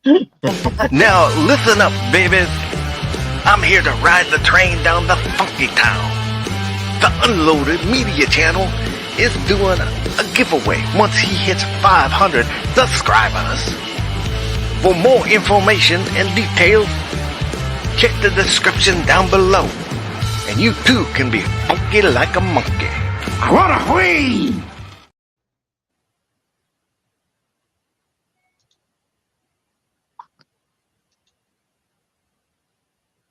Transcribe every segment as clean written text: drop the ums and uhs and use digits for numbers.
Now listen up, babies. I'm here to ride the train down the funky town. The Unloaded Media Channel is doing a giveaway once he hits 500 subscribers. For more information and details, check the description down below. And you too can be funky like a monkey. What a whee!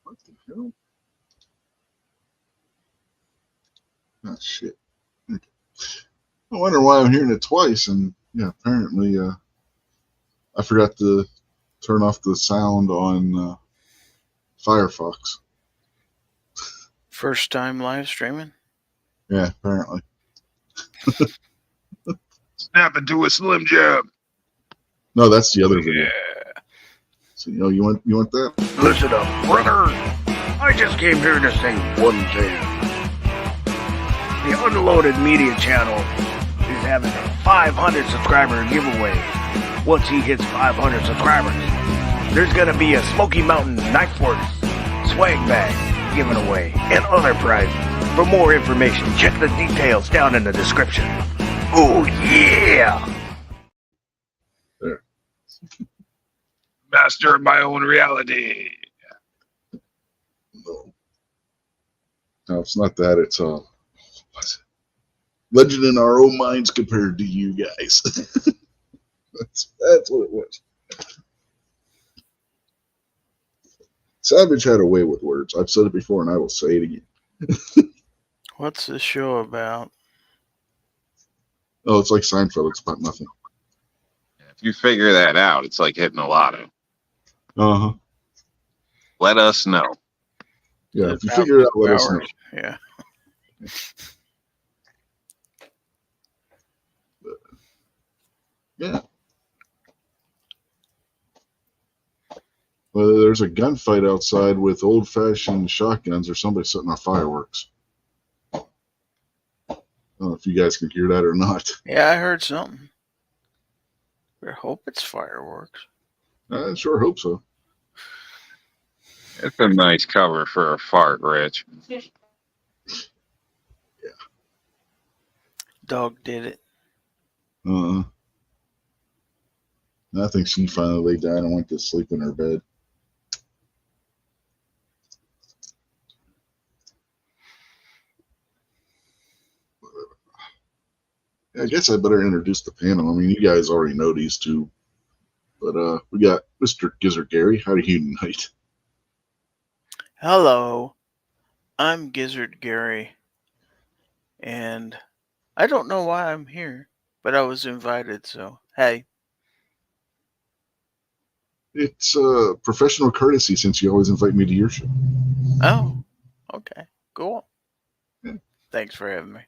What the hell? Oh, shit. I wonder why I'm hearing it twice, and yeah, apparently I forgot to turn off the sound on Firefox. First time live streaming? Yeah, apparently. Snap into a Slim Jim. No, that's the other video. Yeah. So, you want that? Listen up, brother. I just came here to say one thing. The Unloaded Media Channel is having a 500 subscriber giveaway. Once he hits 500 subscribers, there's gonna be a Smoky Mountain Knife Works swag bag given away and other prizes. For more information, check the details down in the description. Oh yeah! There. Master of my own reality. No, it's not that. It's legend in our own minds compared to you guys. That's what it was. Savage had a way with words. I've said it before, and I will say it again. What's the show about? Oh, it's like Seinfeld. It's about nothing. If you figure that out, it's like hitting a lotto. Uh-huh. Let us know. Yeah, if you figure it out, let us know. Yeah. Yeah. Well, there's a gunfight outside with old-fashioned shotguns or somebody setting off fireworks. I don't know if you guys can hear that or not. Yeah, I heard something. I hope it's fireworks. I sure hope so. It's a nice cover for a fart, Rich. Dog did it. I think she finally laid down and went to sleep in her bed. I guess I better introduce the panel. I mean, you guys already know these two. But we got Mr. Gizzard Gary. How are you tonight? Hello. I'm Gizzard Gary. And I don't know why I'm here, but I was invited, so hey. It's professional courtesy since you always invite me to your show. Oh, okay. Cool. Yeah. Thanks for having me.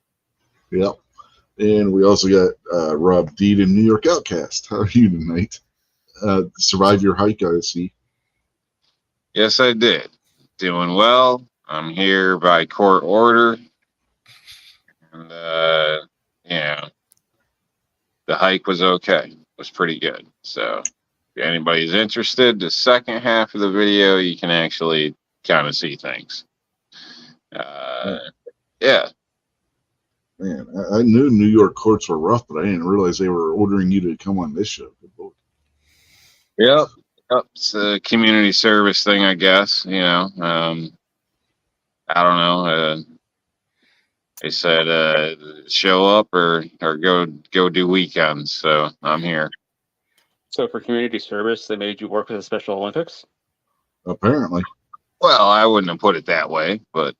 Yep. And we also got Rob Deed and New York Outcast. How are you tonight? Survive your hike, I see. Yes, I did. Doing well. I'm here by court order. And, yeah, the hike was okay. It was pretty good. So if anybody's interested, the second half of the video, you can actually kind of see things. Yeah. Man, I knew New York courts were rough, but I didn't realize they were ordering you to come on this show. Good Lord. Yep. It's a community service thing, I guess. You know, I don't know. They said show up or go do weekends. So I'm here. So for community service, they made you work with the Special Olympics? Apparently. Well, I wouldn't have put it that way, but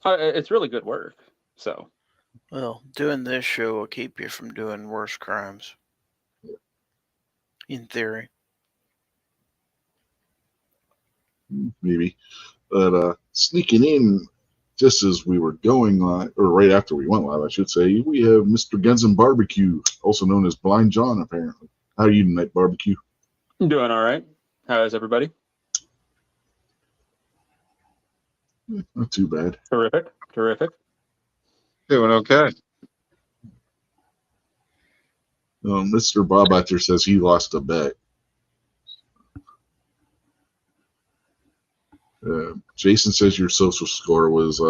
It's really good work. So, Well, doing this show will keep you from doing worse crimes. In theory. Maybe. But sneaking in just as we were going live, or right after we went live, I should say, we have Mr. Guns and Barbecue, also known as Blind John, apparently. How are you tonight, Barbecue? I'm doing all right. How is everybody? Not too bad. Terrific. Terrific. doing okay. Mr. Bob out there says he lost a bet. Jason says your social score was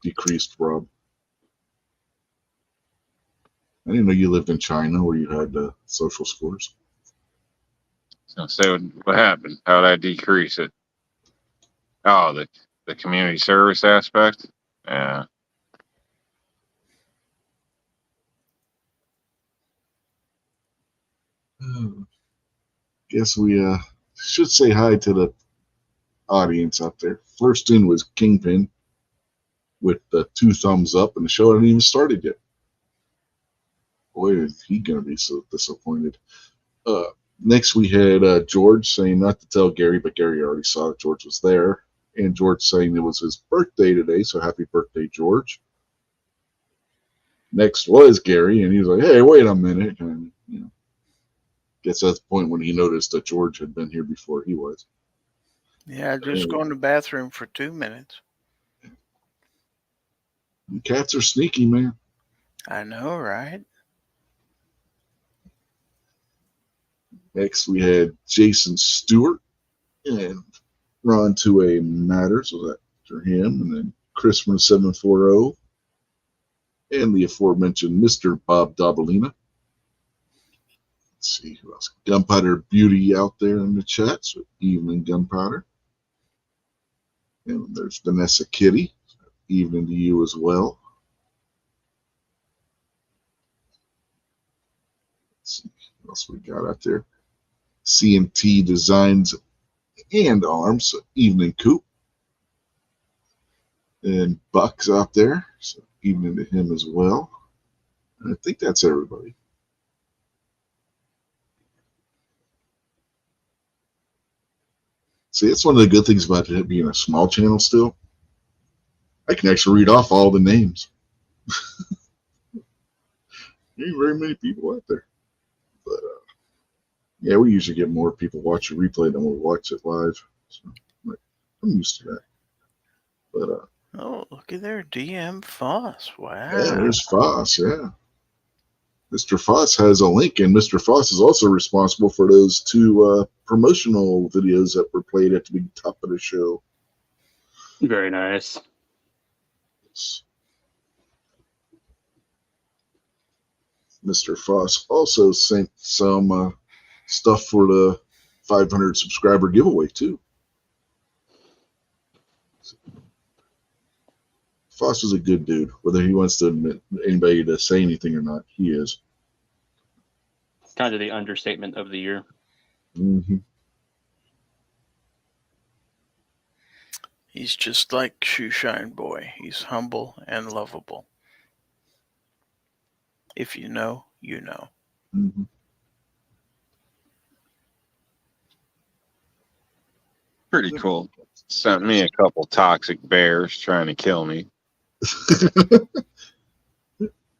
decreased, Rob. I didn't know you lived in China where you had social scores. So what happened? How did I decrease it? Oh, the community service aspect? Yeah. Guess we should say hi to the audience out there. First in was Kingpin with the 2 thumbs up, and the show hadn't even started yet. Boy, is he gonna be so disappointed. Next we had George saying not to tell Gary, but Gary already saw that George was there, and George saying it was his birthday today, so happy birthday, George. Next was Gary, and he was like, "Hey, wait a minute," and guess that's the point when he noticed that George had been here before he was. Yeah, just going to the bathroom for 2 minutes. Cats are sneaky, man. I know, right? Next, we had Jason Stewart and Ron 2A Matters was after him, and then Chris from 740, and the aforementioned Mr. Bob Dabalina. Let's see who else. Gunpowder Beauty out there in the chat. So evening, Gunpowder. And there's Vanessa Kitty. Evening to you as well. Let's see what else we got out there. CMT Designs and Arms. So evening, Coop. And Buck's out there. So evening to him as well. And I think that's everybody. See, that's one of the good things about it being a small channel still. I can actually read off all the names. There ain't very many people out there. But, yeah, we usually get more people watch a replay than we'll watch it live. So, I'm used to that. But, Oh, look at there. DM Foss. Wow. yeah, there's Foss, yeah. Mr. Foss has a link, and Mr. Foss is also responsible for those 2 promotional videos that were played at the top of the show. Very nice. Mr. Foss also sent some stuff for the 500 subscriber giveaway, too. Foss is a good dude, whether he wants to admit anybody to say anything or not. He is. Kind of the understatement of the year. Mm-hmm. He's just like Shoeshine Boy. He's humble and lovable. If you know, you know. Mm-hmm. Pretty cool. Sent me a couple toxic bears trying to kill me.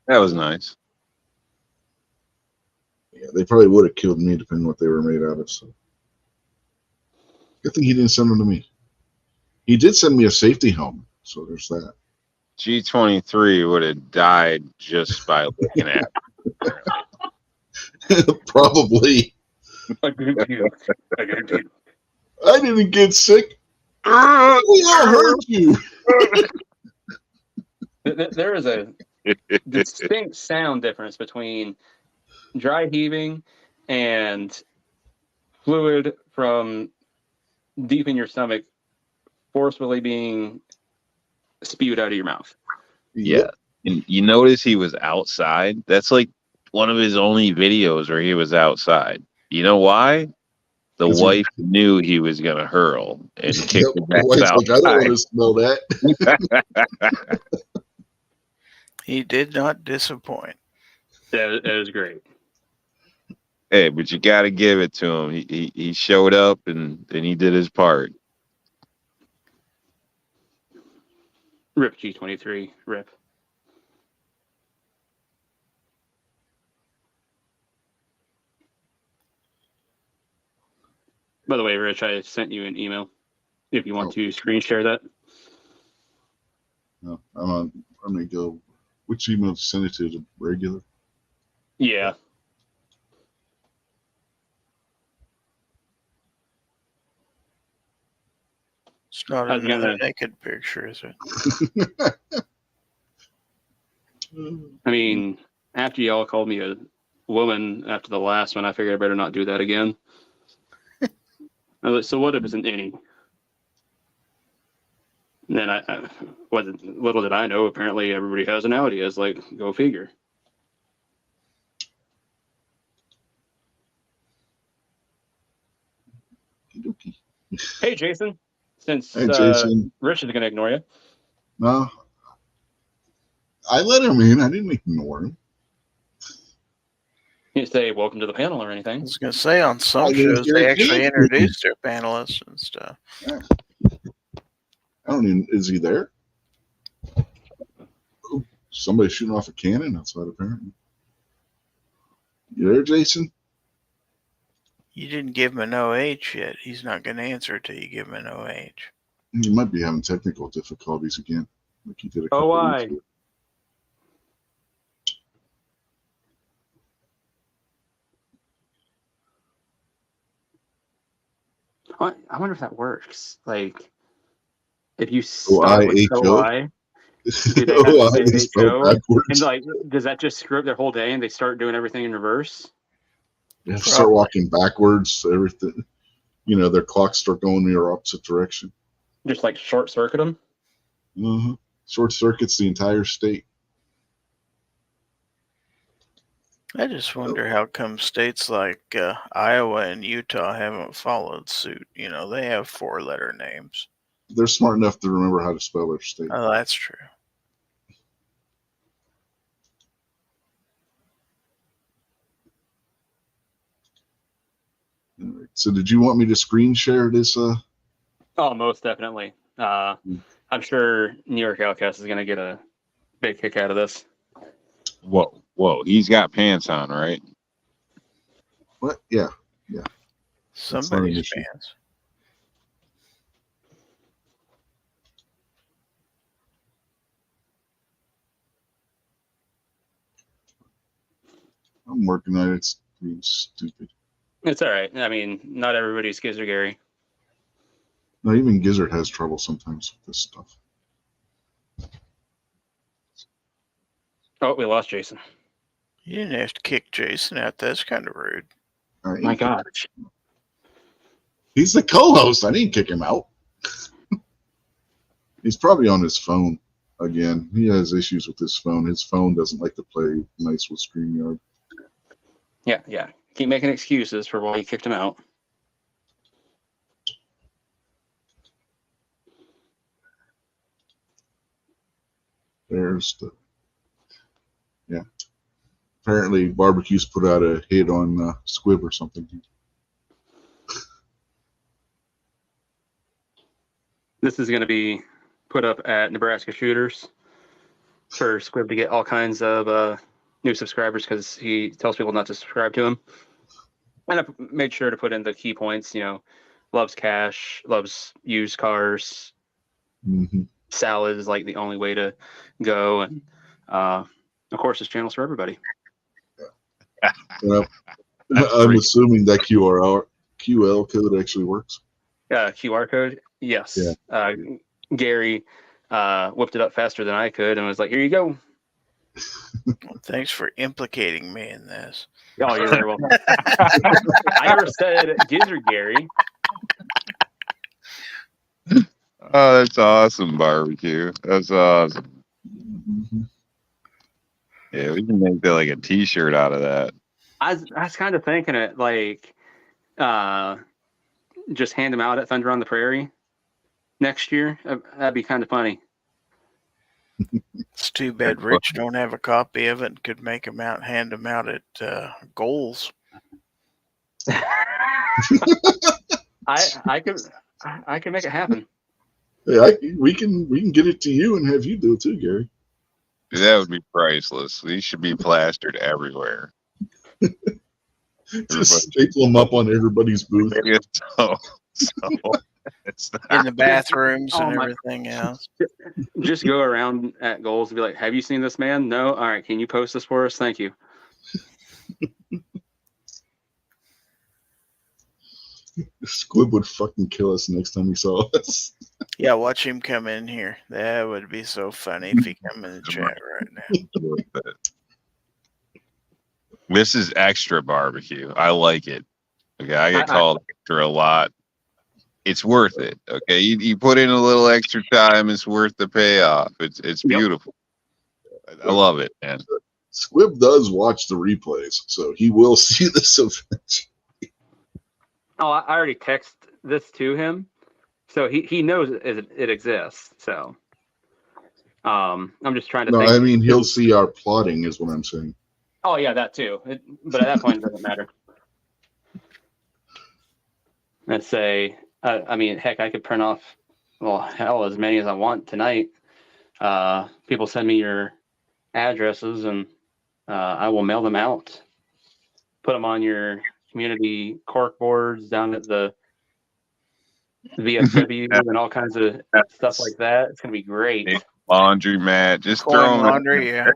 That was nice. Yeah, they probably would have killed me depending on what they were made out of. So, good thing he didn't send them to me. He did send me a safety helmet, so there's that. G23 would have died just by looking at it. Probably. I guarantee. I didn't get sick. We all heard you. There is a distinct sound difference between dry heaving and fluid from deep in your stomach forcefully being spewed out of your mouth. Yeah. And you notice he was outside. That's like one of his only videos where he was outside. You know why? The wife knew he was going to hurl and kick the back Like, I don't want to smell that. He did not disappoint. That is great. Hey, but you got to give it to him. He showed up and he did his part. Rip G23. Rip. By the way, Rich, I sent you an email. If you want to screen share that. No, I'm gonna go. Which email to send it to? The regular? Yeah. It's not I was another gonna- naked picture, is it? I mean, after y'all called me a woman after the last one, I figured I better not do that again. I was like, so what if it's an innie? And then little did I know, apparently everybody has an Audi. I was like, go figure. Okey-dokey. Hey, Jason. Since Hey, Jason. Rich is going to ignore you. No, I let him in. I didn't ignore him. You didn't say welcome to the panel or I anything. was going to say, on some I didn't shows, hear they it actually yet. introduce their panelists and stuff. I don't even. Is he there? Oh, somebody's shooting off a cannon outside, apparently. You there, Jason? You didn't give him an OH yet. He's not going to answer till you give him an OH. He might be having technical difficulties again, like he did a couple why? weeks ago. I wonder if that works. Like, if you start with O-I-H-O? OI, do they have to Oh, say I spelled HO? backwards. And like, does that just screw up their whole day and they start doing everything in reverse? They have to start walking backwards. Everything, their clocks start going the opposite direction. Just like short circuit them? Short circuits the entire state. I just wonder how come states like Iowa and Utah haven't followed suit. They have 4-letter names. They're smart enough to remember how to spell their state. Oh, that's true. All right. So did you want me to screen share this? Oh, most definitely. I'm sure New York Outcast is going to get a big kick out of this. Whoa. He's got pants on, right? What? Yeah. Somebody's issue. fans. I'm working on it. It's being stupid. It's all right. I mean, not everybody's Gizzard Gary. No, even Gizzard has trouble sometimes with this stuff. Oh, we lost Jason. You didn't have to kick Jason out. That's kind of rude. All right. My gosh. He's the co-host. I didn't kick him out. He's probably on his phone again. He has issues with his phone. His phone doesn't like to play nice with StreamYard. Yeah. Keep making excuses for why you kicked him out. There's the. Yeah. Apparently, Barbecue's put out a hit on Squib or something. This is going to be put up at Nebraska Shooters for Squib to get all kinds of new subscribers because he tells people not to subscribe to him. And I made sure to put in the key points, loves cash, loves used cars, salad is like the only way to go. And of course, this channel's for everybody. Well, I'm assuming that QL code actually works. QR code, yes. Yeah. Gary whipped it up faster than I could and was like, here you go. Well, thanks for implicating me in this. Oh, you're very welcome. I never said Gizzard Gary. Oh, that's awesome, Barbecue. That's awesome. Yeah, we can make that like a T-shirt out of that. I was kind of thinking it like just hand them out at Thunder on the Prairie next year. That'd be kind of funny. It's too bad Rich don't have a copy of it and could make him out, hand them out at Goals. I could make it happen. Hey, we can get it to you and have you do it too, Gary. That would be priceless. These should be plastered everywhere. Just staple them up on everybody's booth. So it's In the bathrooms Oh and my- everything else. Just go around at Goals and be like, have you seen this man? No? All right. Can you post this for us? Thank you. Squib would fucking kill us next time he saw us. Yeah, watch him come in here. That would be so funny if he come in the chat right now. This is extra barbecue. I like it. Okay, I get called extra a lot. It's worth it. Okay, you put in a little extra time. It's worth the payoff. It's beautiful. I love it, man. Squib does watch the replays, so he will see this eventually. Oh, I already texted this to him, so he knows it exists. So, I'm just trying to. No, think. I mean he'll see our plotting, is what I'm saying. Oh yeah, that too. But at that point, it doesn't matter. Let's say, I mean, heck, I could print off, well, hell, as many as I want tonight. People send me your addresses, and I will mail them out. Put them on your community cork boards down at the VFW and all kinds of stuff like that. It's gonna be great. Laundry mat, just Coin throw them. laundry, yeah.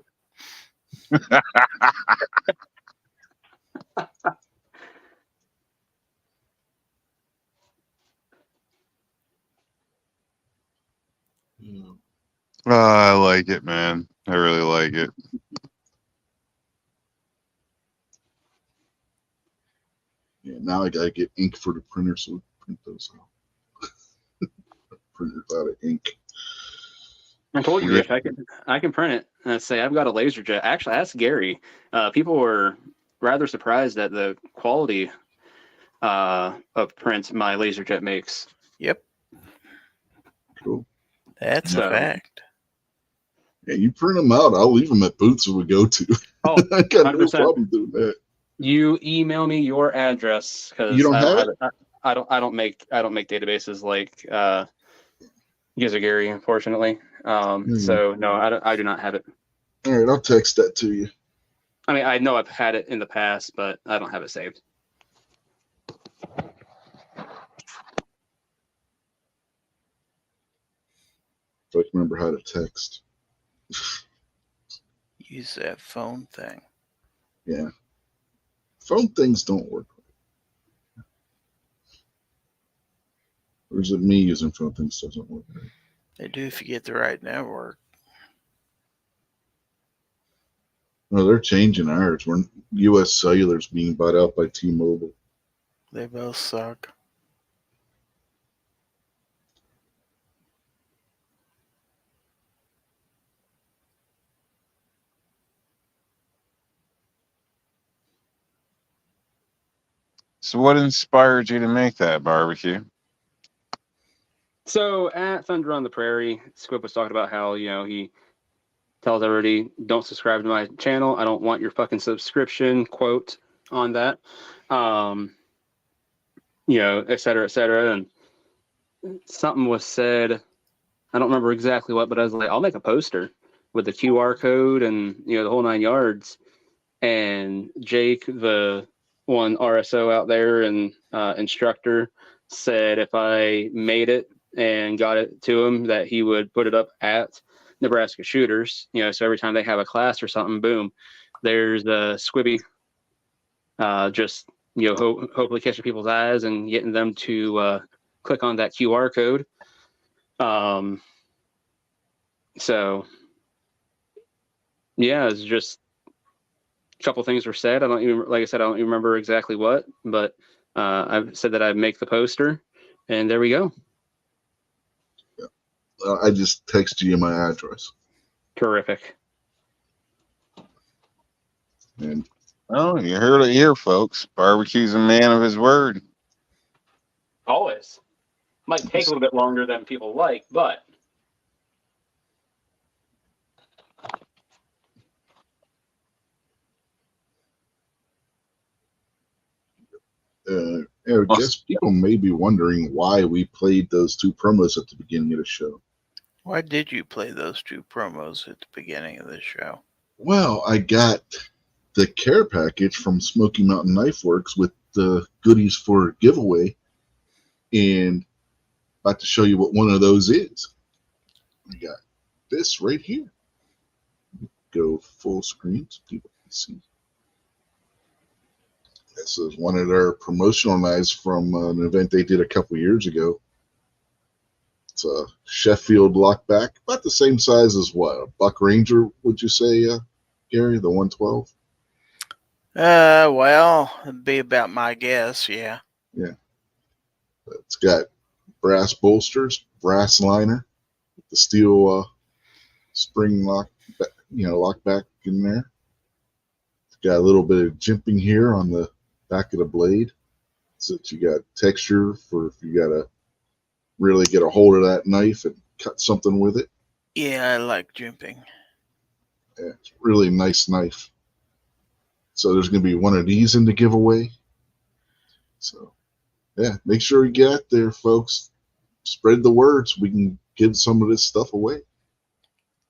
Oh, I like it, man. I really like it. Yeah, now I gotta get ink for the printer, so we print those out. Printer's out of ink. I told you, Rich, I can print it. And say I've got a laser jet. Actually, ask Gary. People were rather surprised at the quality of print my laser jet makes. Yep. Cool. That's a fact. Yeah, you print them out. I'll leave them at booths we go to. Oh, I got 100%. no problem doing that. You email me your address because You don't have it? I don't make databases like Gizzard Gary, unfortunately. So no, I do not have it. All right, I'll text that to you. I mean, I know I've had it in the past, but I don't have it saved. If I can remember how to text. Use that phone thing. Yeah. Phone things don't work. Or is it me using phone things doesn't work right? They do if you get the right network. No, they're changing ours. We're U.S. Cellular's being bought out by T-Mobile. They both suck. So, what inspired you to make that barbecue? So at Thunder on the Prairie, Squib was talking about how, he tells everybody, don't subscribe to my channel. I don't want your fucking subscription, quote, on that. Et cetera, et cetera. And something was said, I don't remember exactly what, but I was like, I'll make a poster with the QR code and, the whole 9 yards. And Jake, the one RSO out there and instructor, said if I made it and got it to him, that he would put it up at Nebraska Shooters. So every time they have a class or something, boom, there's the Squibby, just hopefully catching people's eyes and getting them to click on that QR code. So yeah, it's just a couple things were said. I don't even remember exactly what, but I said that I'd make the poster, and there we go. I just texted you my address. Terrific. And Oh, you heard it here, folks. Barbecue's a man of his word. Always. Might take a little bit longer than people like, but I guess people may be wondering why we played those two promos at the beginning of the show. Why did you play those two promos at the beginning of the show? Well, I got the care package from Smoky Mountain Knife Works with the goodies for giveaway, and about to show you what one of those is. We got this right here. Go full screen so people can see. This is one of their promotional knives from an event they did a couple years ago. It's a Sheffield lockback, about the same size as what? A Buck Ranger, would you say, Gary? The 112? Well, it'd be about my guess, yeah. Yeah. It's got brass bolsters, brass liner, with the steel spring lockback in there. It's got a little bit of jimping here on the back of the blade, so that you got texture for if you got to really get a hold of that knife and cut something with it. Yeah, I like jimping. Yeah, it's a really nice knife. So there's going to be one of these in the giveaway. So, yeah, make sure you get out there, folks. Spread the word so we can give some of this stuff away.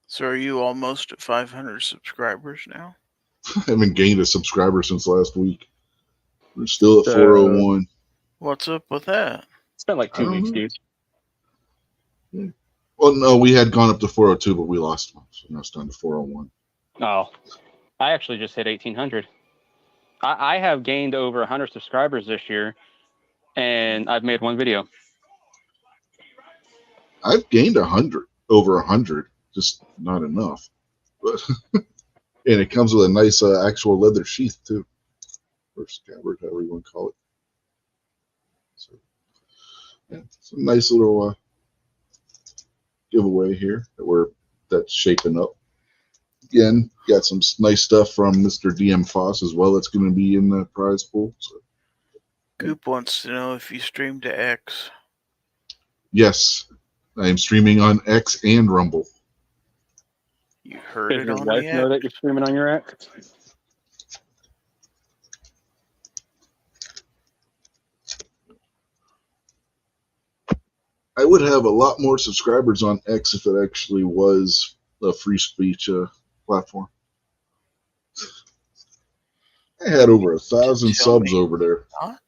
So are you almost at 500 subscribers now? I haven't gained a subscriber since last week. We're still at 401. What's up with that? It's been like 2 weeks, dude. Well, no, we had gone up to 402, but we lost one. So now it's down to 401. Oh, I actually just hit 1,800. I have gained over 100 subscribers this year, and I've made one video. I've gained over 100, just not enough. But and it comes with a nice actual leather sheath too, or scabbard, however you want to call it. So, yeah, it's a nice little giveaway here that's shaping up. Again, got some nice stuff from Mr. DM Foss as well. That's going to be in the prize pool. So. Coop wants to know if you stream to X. Yes, I am streaming on X and Rumble. You heard Does it your on wife the know X. that you're streaming on your X? I would have a lot more subscribers on X if it actually was a free speech platform. I had over 1,000 Tell subs me over there. not.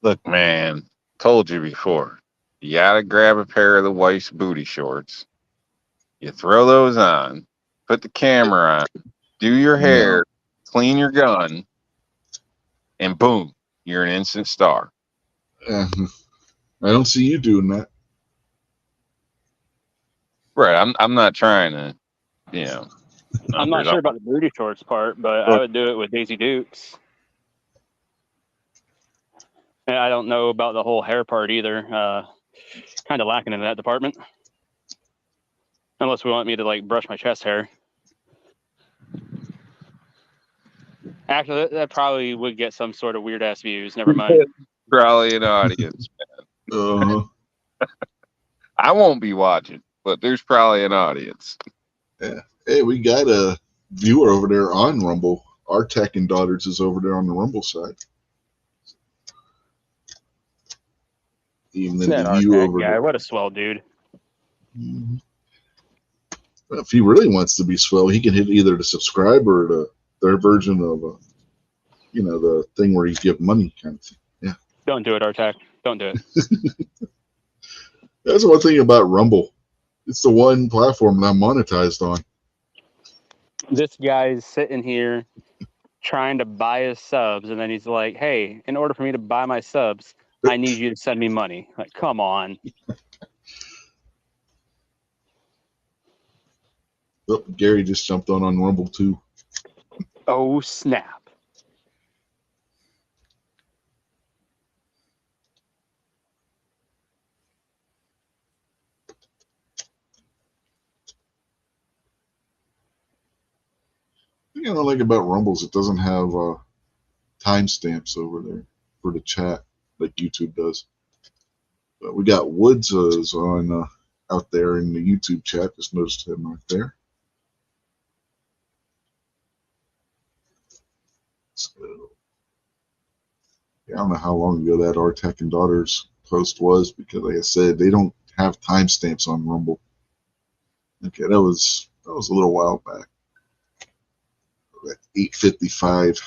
Look, man, told you before. You gotta grab a pair of the wife's booty shorts. You throw those on, put the camera on, do your hair, clean your gun, and boom, you're an instant star. I don't see you doing that. Right. I'm not trying to, you know. I'm not sure about the booty shorts part, but I would do it with Daisy Dukes. And I don't know about the whole hair part either. Kind of lacking in that department. Unless we want me to like brush my chest hair. Actually, that probably would get some sort of weird ass views. Never mind. Probably an audience. I won't be watching, but there's probably an audience. Yeah. Hey, we got a viewer over there on Rumble. Our Tech and Daughters is over there on the Rumble side. Even That the view Artec over guy, there. what a swell dude. Mm-hmm. Well, if he really wants to be swell, he can hit either the subscribe or their version of, the thing where you give money kind of thing. Yeah. Don't do it, Artec. Don't do it. That's one thing about Rumble. It's the one platform that I'm monetized on. This guy's sitting here trying to buy his subs, and then he's like, hey, in order for me to buy my subs, I need you to send me money. Like, come on. Oh, Gary just jumped on Rumble too. Oh, snap. The thing I don't like about Rumble is it doesn't have timestamps over there for the chat like YouTube does. But we got Woods on out there in the YouTube chat. Just noticed him right there. So, yeah, I don't know how long ago that Our Tech and Daughters post was because, like I said, they don't have timestamps on Rumble. Okay, that was a little while back. At 8:55.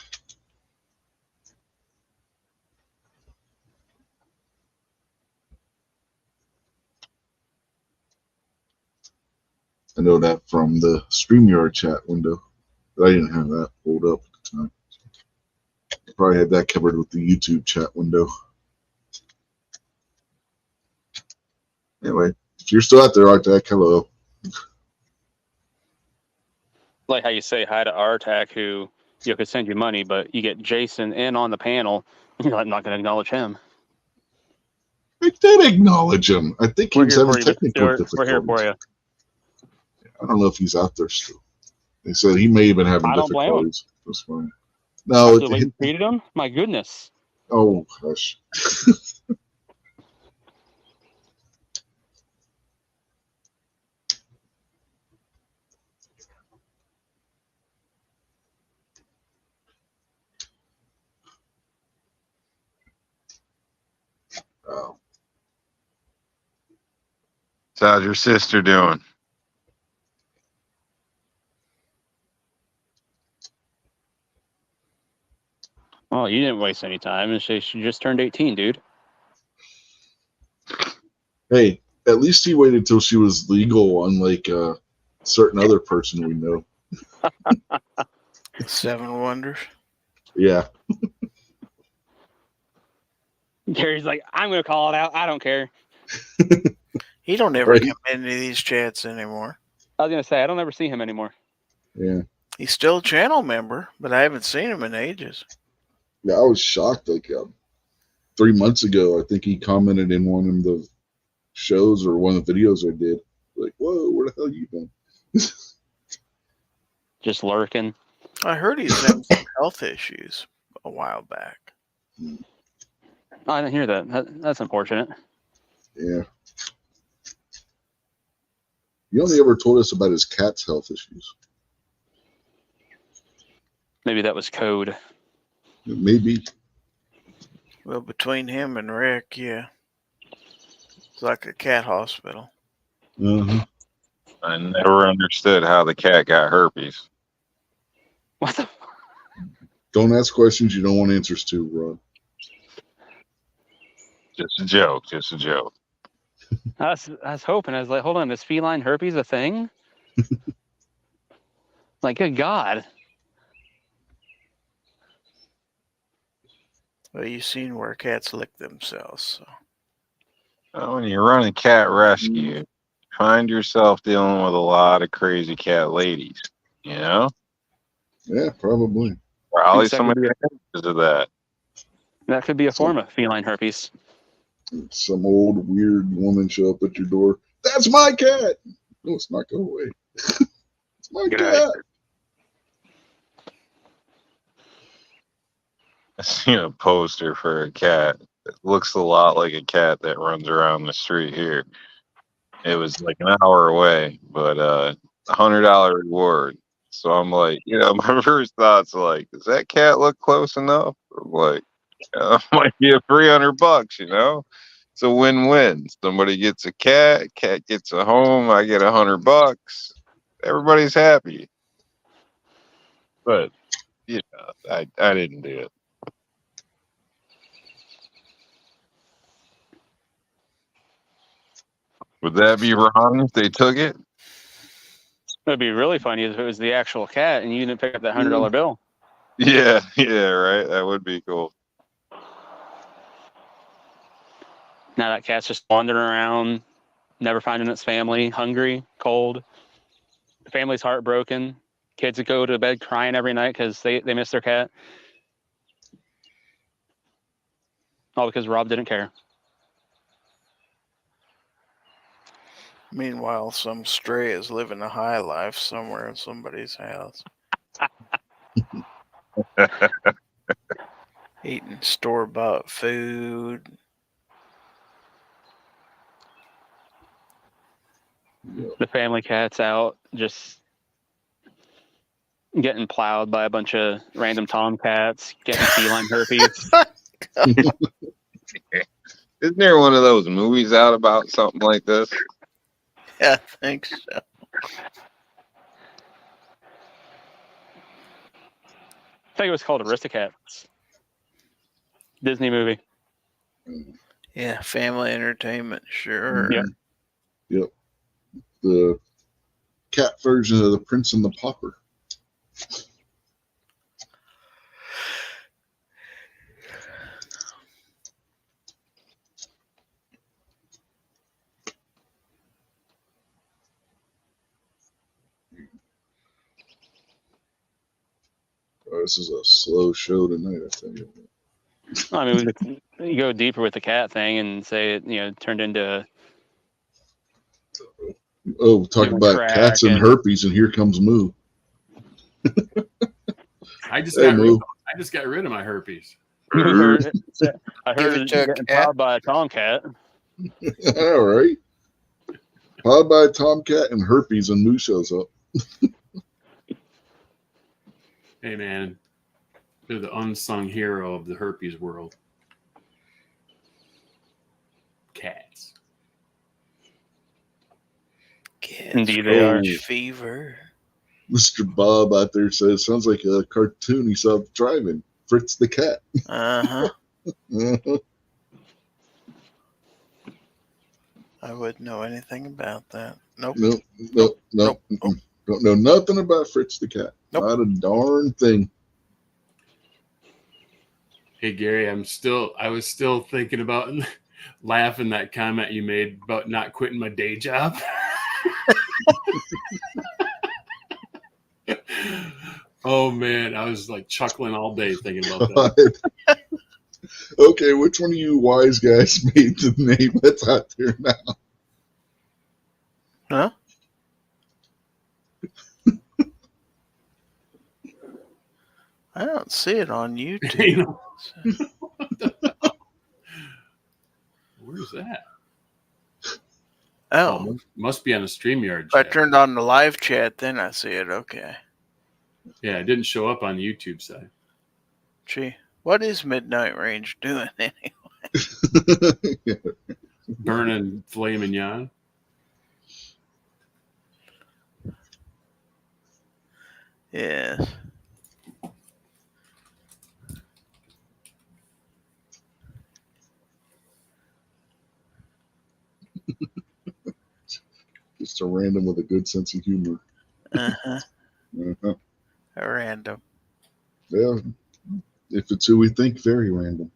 I know that from the StreamYard chat window. But I didn't have that pulled up at the time. Probably had that covered with the YouTube chat window. Anyway, if you're still out there, Artac, hello. Like how you say hi to Artac, who could send you money, but you get Jason in on the panel, and you're like, not going to acknowledge him. I did acknowledge him. I think he We're was here having for you, Mr. technical Stewart. difficulties. We're here for you. I don't know if he's out there still. They said he may have been having I don't blame him. difficulties. That's fine. No, After the way you treated him, my goodness. oh hush. Oh, So how's your sister doing? Oh, you didn't waste any time, and she just turned 18, dude. hey, at least he waited till she was legal, unlike a certain other person we know. 7 Wonders. Yeah. Gary's like, I'm going to call it out. I don't care. He don't ever Right. come into these chats anymore. I was going to say, I don't ever see him anymore. Yeah. He's still a channel member, but I haven't seen him in ages. Yeah, I was shocked. Like 3 months ago, I think he commented in one of the shows or one of the videos I did. Like, whoa, where the hell you been? Just lurking. I heard he's having some health issues a while back. Oh, I didn't hear that. That's unfortunate. Yeah. He only ever told us about his cat's health issues. Maybe that was code. Maybe. Well, between him and Rick, yeah. It's like a cat hospital. Uh-huh. I never understood how the cat got herpes. What the? Don't ask questions you don't want answers to, Ron. Just a joke. Just a joke. I was hoping. I was like, hold on, is feline herpes a thing? Like, good God. Well, you've seen where cats lick themselves. So. When you run a cat rescue, find yourself dealing with a lot of crazy cat ladies. You know? Yeah, probably. Probably That some could be a- because of that. That could be a form of feline herpes. Some old weird woman show up at your door. That's my cat. No, it's not. Go away. It's my Good cat. I seen a poster for a cat. It looks a lot like a cat that runs around the street here. It was like an hour away, but $100 reward. So I'm like, my first thought's like, does that cat look close enough? I'm like, might be a $300, It's a win-win. Somebody gets a cat gets a home, I get $100. Everybody's happy. But I didn't do it. Would that be wrong if they took it? It'd be really funny if it was the actual cat and you didn't pick up that $100 bill. Yeah, right. That would be cool. Now that cat's just wandering around, never finding its family, hungry, cold. The family's heartbroken. Kids that go to bed crying every night because they miss their cat. All because Rob didn't care. Meanwhile, some stray is living a high life somewhere in somebody's house. Eating store-bought food. The family cat's out just getting plowed by a bunch of random tomcats, getting feline herpes. Isn't there one of those movies out about something like this? Yeah, I think so. I think it was called Aristocats. Disney movie. Yeah, family entertainment, sure. Yeah. Yep. The cat version of The Prince and the Pauper. Oh, this is a slow show tonight, I tell you. I mean, you go deeper with the cat thing and say it, turned into Oh, talk Doing about track cats and and- herpes, and here comes Moo. I just Hey, got Moo. rid of my herpes. I heard Give it it to a getting cat. plowed by a tomcat. All right. Followed by a tomcat and herpes, and Moo shows up. Hey man, they're the unsung hero of the herpes world. Cats. Kids Indeed they are. catch fever. Mr. Bob out there says, sounds like a cartoon he saw driving. Fritz the cat. Uh-huh. Uh-huh. I wouldn't know anything about that. Nope. Nope. Nope. Mm-mm. Don't know nothing about Fritz the cat. Nope. Not a darn thing. Hey Gary, I was still thinking about laughing that comment you made about not quitting my day job. Oh man, I was like chuckling all day thinking about that. Okay, which one of you wise guys made the name that's out there now? Huh? I don't see it on YouTube. You know, where's that? Oh, Must be on a StreamYard if I chat. turned on the live chat, then I see it. Okay. Yeah, it didn't show up on the YouTube side. Gee, what is Midnight Range doing anyway? Burning filet mignon. Yes. Just a random with a good sense of humor. Uh-huh. Uh-huh. Random. Yeah. If it's who we think, very random.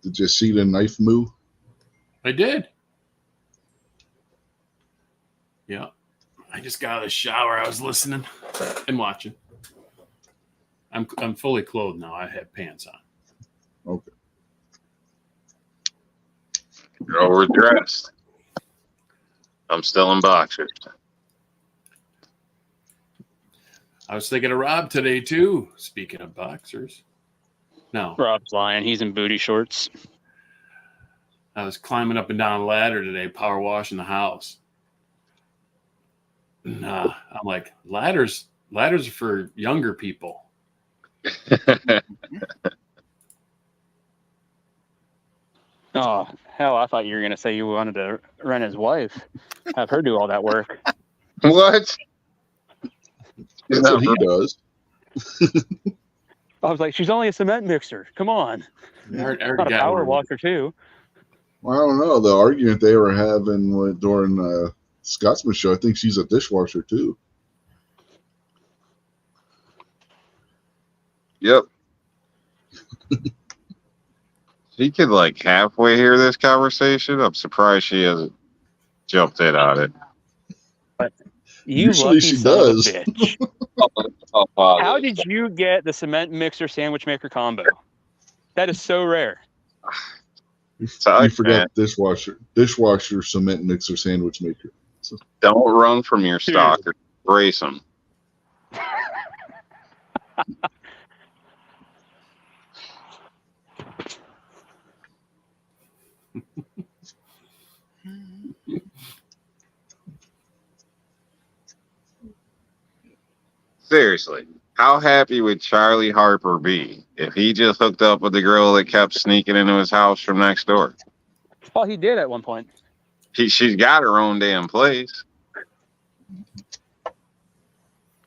Did you see the knife move? I did. Yeah. I just got out of the shower. I was listening and watching. I'm fully clothed now. I have pants on. Okay. You're overdressed. I'm still in boxers. I was thinking of Rob today too. Speaking of boxers. No, Rob's lying. He's in booty shorts. I was climbing up and down a ladder today, power washing the house. Nah, I'm like, ladders are for younger people. Oh, hell, I thought you were going to say you wanted to rent his wife. Have her do all that work. What? That's what he does. I was like, she's only a cement mixer. Come on. I already Not a got power one. washer, too. Well, I don't know. The argument they were having during Scotsman show, I think she's a dishwasher too. Yep. She could like halfway hear this conversation. I'm surprised she hasn't jumped in on it. You Usually lucky she son does. of a bitch. How did you get the cement mixer sandwich maker combo? That is so rare. You Sorry, forgot dishwasher, cement mixer, sandwich maker. Don't run from your stalker. Brace them. Seriously, how happy would Charlie Harper be if he just hooked up with the girl that kept sneaking into his house from next door? Oh, he did at one point. She's got her own damn place.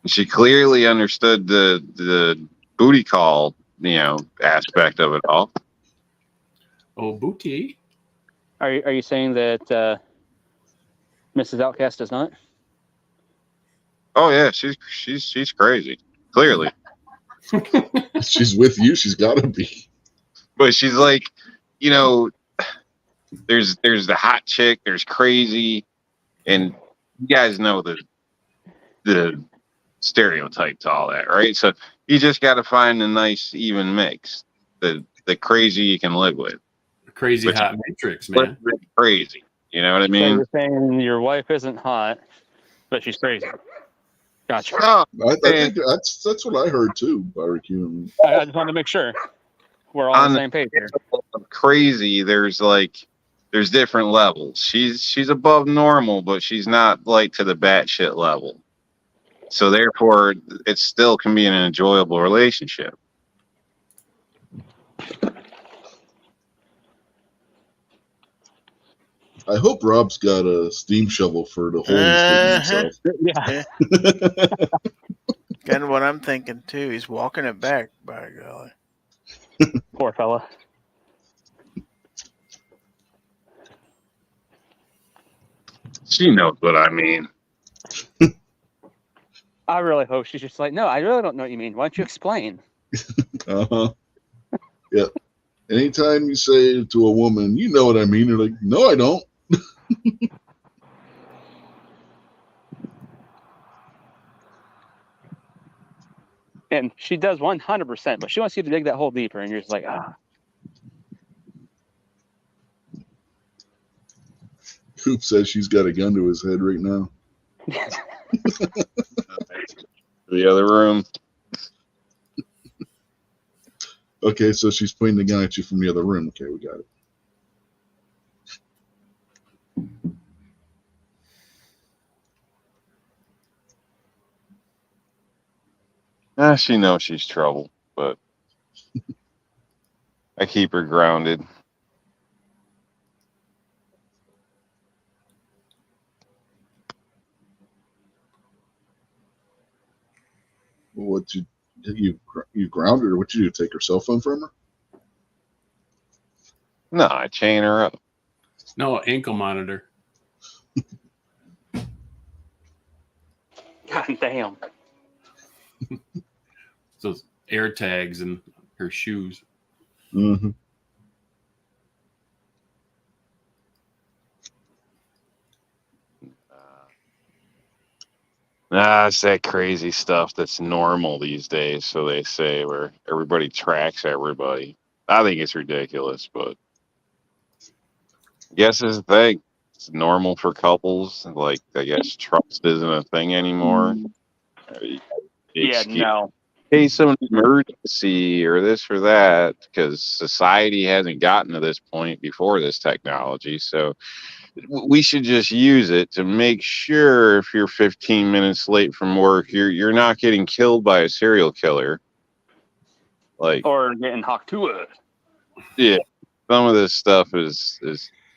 She clearly understood the booty call, aspect of it all. Oh, booty. Are you saying that Mrs. Outcast does not? Oh yeah, she's crazy. Clearly. She's with you. She's got to be. But she's like, you know, there's the hot chick, there's crazy, and you guys know the stereotype to all that, right? So you just got to find a nice even mix. The crazy you can live with. Crazy But hot matrix, man. crazy. You know what I So mean? you're saying your wife isn't hot, but she's crazy. Gotcha. No, I think that's what I heard too. Barbecue. I just wanted to make sure we're all on the same page here. crazy. There's different levels. She's above normal, but she's not like to the batshit level. So therefore, it still can be an enjoyable relationship. I hope Rob's got a steam shovel for the hole he's digging himself. Yeah. Kind of what I'm thinking too. He's walking it back, by golly. Poor fella. She knows what I mean. I really hope she's just like, no, I really don't know what you mean. Why don't you explain? Uh-huh. Yeah. Anytime you say to a woman, you know what I mean, they're like, no, I don't. And she does 100%, but she wants you to dig that hole deeper, and you're just like, ah. Coop says she's got a gun to his head right now. The other room. Okay, so she's pointing the gun at you from the other room. Okay, we got it. She knows she's trouble, but I keep her grounded. What you grounded her? What you do? Take her cell phone from her? No, I chain her up. No, ankle monitor. God damn. Those air tags and her shoes. Mm-hmm. It's that crazy stuff that's normal these days, so they say, where everybody tracks everybody. I think it's ridiculous, but I guess it's a thing. It's normal for couples. Like, I guess trust isn't a thing anymore. Yeah, no. In case of an emergency or this or that, because society hasn't gotten to this point before this technology. So we should just use it to make sure if you're 15 minutes late from work, you're not getting killed by a serial killer. Like, Or getting hocked to it. yeah, some of this stuff is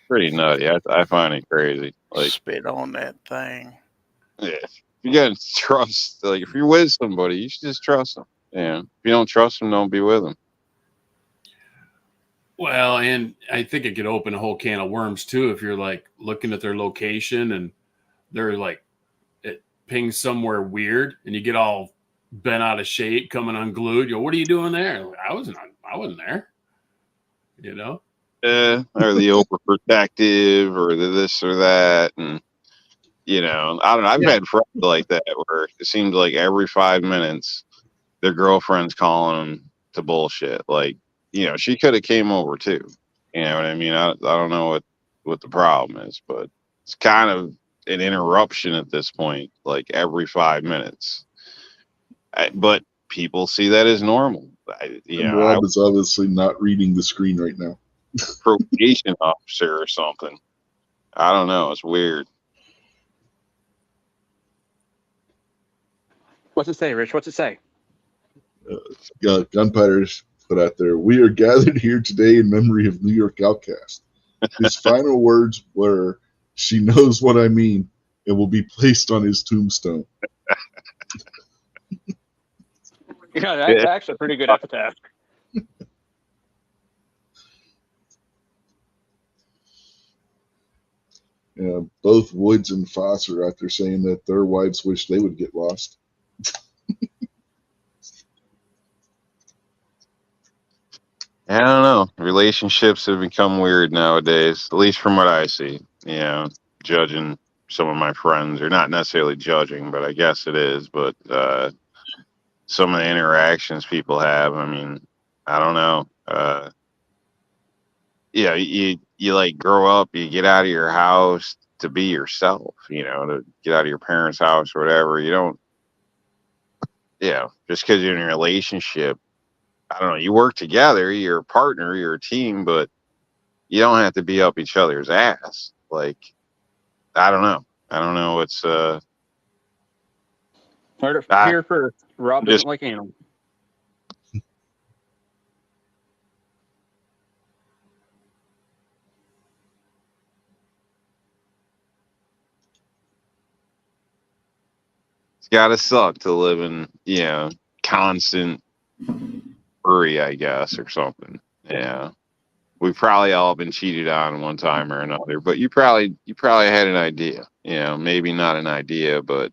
pretty nutty. I find it crazy. Like, Spit on that thing. yeah, you gotta trust. Like, if you're with somebody, you should just trust them. Yeah, if you don't trust them, don't be with them. Well, and I think it could open a whole can of worms too if you're like looking at their location and they're like, it pings somewhere weird and you get all bent out of shape, coming unglued. You go, what are you doing there? Like, I wasn't there. You know? Or the overprotective or the this or that. And, you know, I don't know. I've had friends like that where it seems like every 5 minutes their girlfriend's calling them to bullshit. Like, you know, she could have came over too. You know what I mean? I don't know what the problem is, but it's kind of an interruption at this point, like every 5 minutes. But people see that as normal. Rob is obviously not reading the screen right now. Probation officer or something. I don't know. It's weird. What's it say, Rich? What's it say? Gunpowder's put out there, we are gathered here today in memory of New York Outcast. His final words were, she knows what I mean, and will be placed on his tombstone. Yeah, that's actually a pretty good epitaph. Both Woods and Foss are out there saying that their wives wish they would get lost. I don't know. Relationships have become weird nowadays, at least from what I see. Judging some of my friends, or not necessarily judging, but I guess it is. But some of the interactions people have, I mean, I don't know. You like grow up, you get out of your house to be yourself, to get out of your parents' house or whatever. You don't, just because you're in a relationship, I don't know, you work together, you're a partner, you're a team, but you don't have to be up each other's ass. Like, I don't know. It's Heard it here first. Rob just- doesn't like animals. it's gotta suck to live in, constant worry, I guess, or something. Yeah. We've probably all been cheated on one time or another, but you probably had an idea, maybe not an idea, but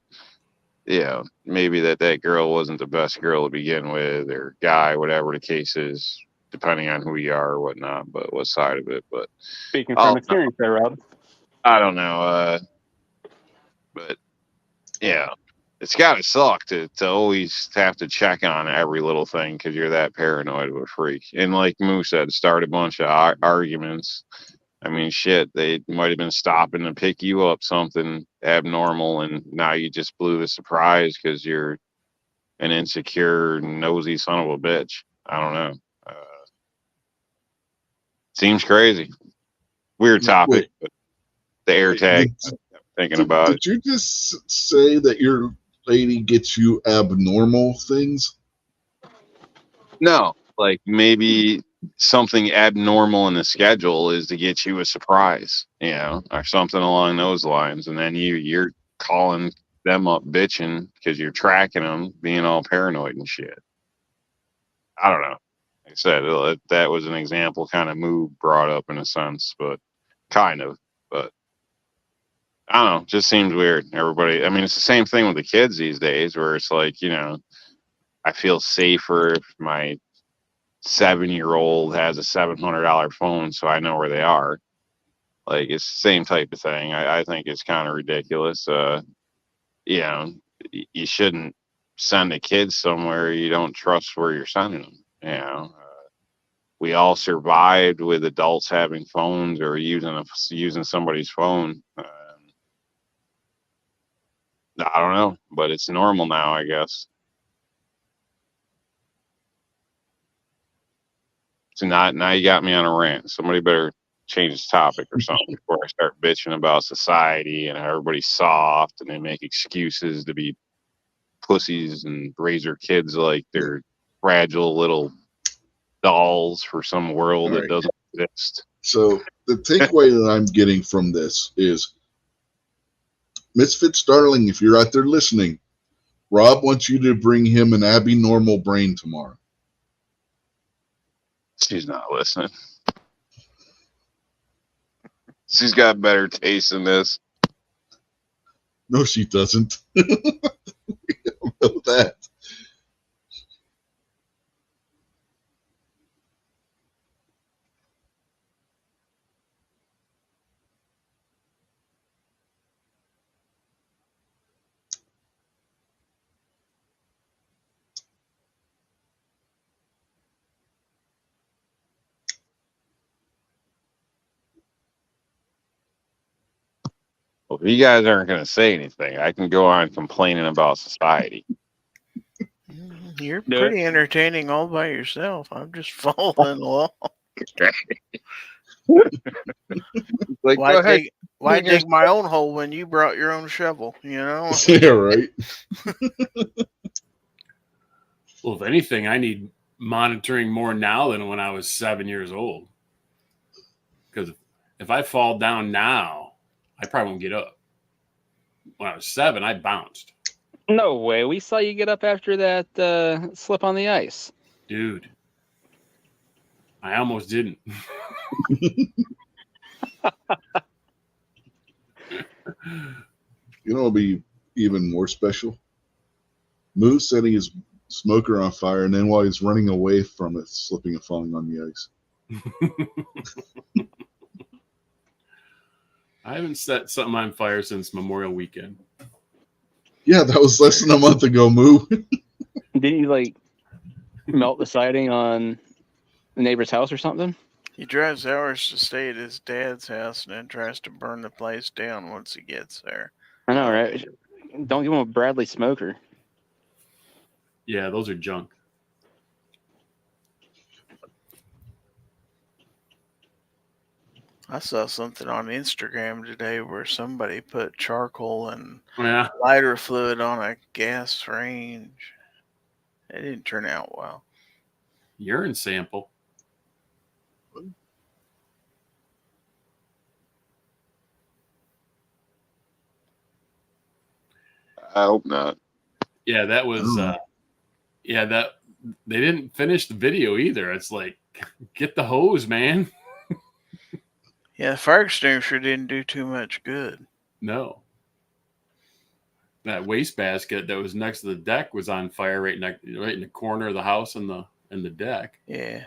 maybe that girl wasn't the best girl to begin with, or guy, whatever the case is, depending on who you are or whatnot, but what side of it. But Speaking from experience there, Rob. I don't know. But yeah, it's gotta suck to always have to check on every little thing because you're that paranoid of a freak. And like Moose said, start a bunch of arguments. I mean, shit, they might have been stopping to pick you up something abnormal, and now you just blew the surprise because you're an insecure, nosy son of a bitch. I don't know. Seems crazy. Weird topic, but the air tag. Thinking about it. Did you just say that your lady gets you abnormal things? No, like maybe something abnormal in the schedule is to get you a surprise, or something along those lines, and then you're calling them up bitching because you're tracking them, being all paranoid and shit. I don't know. Like I said, that was an example kind of move brought up in a sense, but kind of, but I don't know. It just seems weird. Everybody, I mean, it's the same thing with the kids these days, where it's like, I feel safer if my 7-year-old has a $700 phone, so I know where they are. Like, it's the same type of thing. I think it's kind of ridiculous. You shouldn't send a kid somewhere you don't trust where you're sending them. We all survived with adults having phones or using somebody's phone. I don't know, but it's normal now, I guess. So now you got me on a rant. Somebody better change this topic or something before I start bitching about society and how everybody's soft and they make excuses to be pussies and raise their kids like they're fragile little dolls for some world that doesn't exist. So the takeaway that I'm getting from this is, Misfit Starling, if you're out there listening, Rob wants you to bring him an Abby normal brain tomorrow. She's not listening. She's got better taste than this. No, she doesn't. We don't know that. Well, if you guys aren't going to say anything, I can go on complaining about society. You're pretty entertaining all by yourself. I'm just following along. Like, why dig my own hole when you brought your own shovel? Yeah, right. Well, if anything, I need monitoring more now than when I was 7 years old. Because if I fall down now, I probably won't get up. When I was 7, I bounced. No way. We saw you get up after that slip on the ice. Dude, I almost didn't. You know, it'll be even more special. Moose setting his smoker on fire, and then while he's running away from it, slipping and falling on the ice. I haven't set something on fire since Memorial Weekend. Yeah, that was less than a month ago, Moo. Didn't you like melt the siding on the neighbor's house or something? He drives hours to stay at his dad's house and then tries to burn the place down once he gets there. I know, right? Don't give him a Bradley smoker. Yeah, those are junk. I saw something on Instagram today where somebody put charcoal and Yeah, lighter fluid on a gas range. It didn't turn out well. urine sample. I hope not. Yeah, that was. That they didn't finish the video either. It's like, get the hose, man. Yeah, the fire extinguisher didn't do too much good. No. That wastebasket that was next to the deck was on fire right in the corner of the house and the deck. Yeah.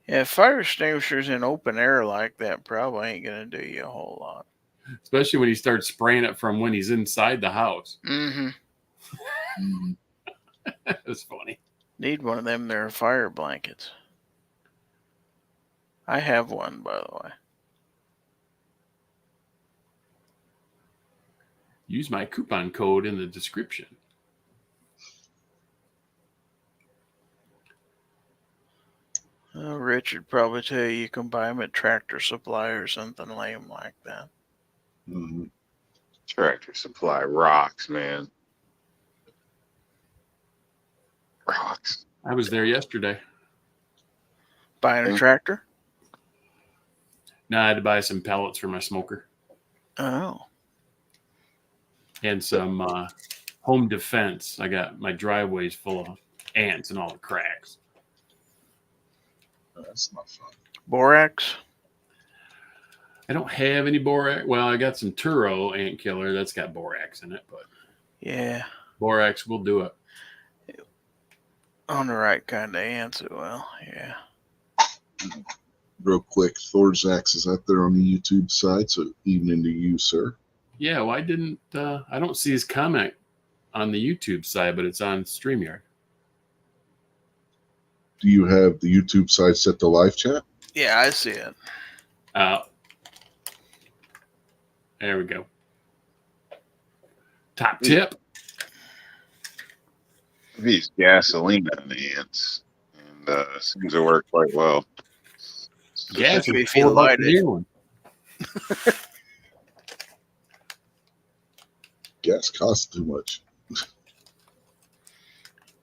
Yeah, fire extinguishers in open air like that probably ain't going to do you a whole lot. Especially when he starts spraying it from when he's inside the house. Mm-hmm. It's funny. Need one of them there fire blankets. I have one, by the way. Use my coupon code in the description. Richard probably tell you can buy them at Tractor Supply or something lame like that. Mm-hmm. Tractor Supply rocks, man. Rocks. I was there yesterday. Buying a tractor? No, I had to buy some pellets for my smoker Oh. and some home defense. I got my driveways full of ants and all the cracks. That's not fun. Borax? I don't have any borax. Well, I got some Turo ant killer that's got borax in it, but Yeah. borax will do it. On the right kind of ants, it will. Yeah. Real quick, Thor's Axe is out there on the YouTube side, so evening to you, sir. Yeah, why didn't I don't see his comment on the YouTube side, but it's on StreamYard. Do you have the YouTube side set to live chat? Yeah, I see it. There we go. Top tip. These gasoline on the ants, and seems to work quite well. Gas Especially is if you $4 light a it. gallon. Gas costs too much.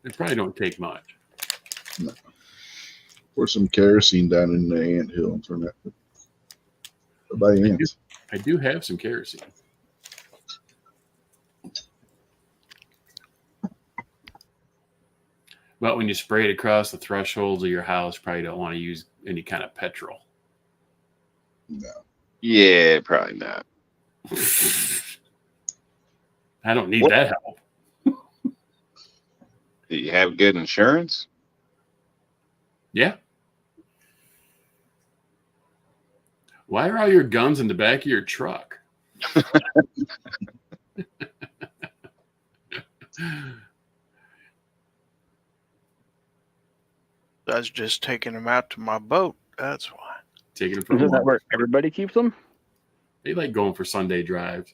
It probably don't take much. Pour some kerosene down in the ant hill and turn that by the ants. I do have some kerosene. But when you spray it across the thresholds of your house, probably don't want to use any kind of petrol. No. Yeah, probably not. I don't need What? that help. Do you have good insurance? Yeah. Why are all your guns in the back of your truck? I was just taking them out to my boat. That's why. Taking it for a Isn't that walk. where everybody keeps them? They like going for Sunday drives.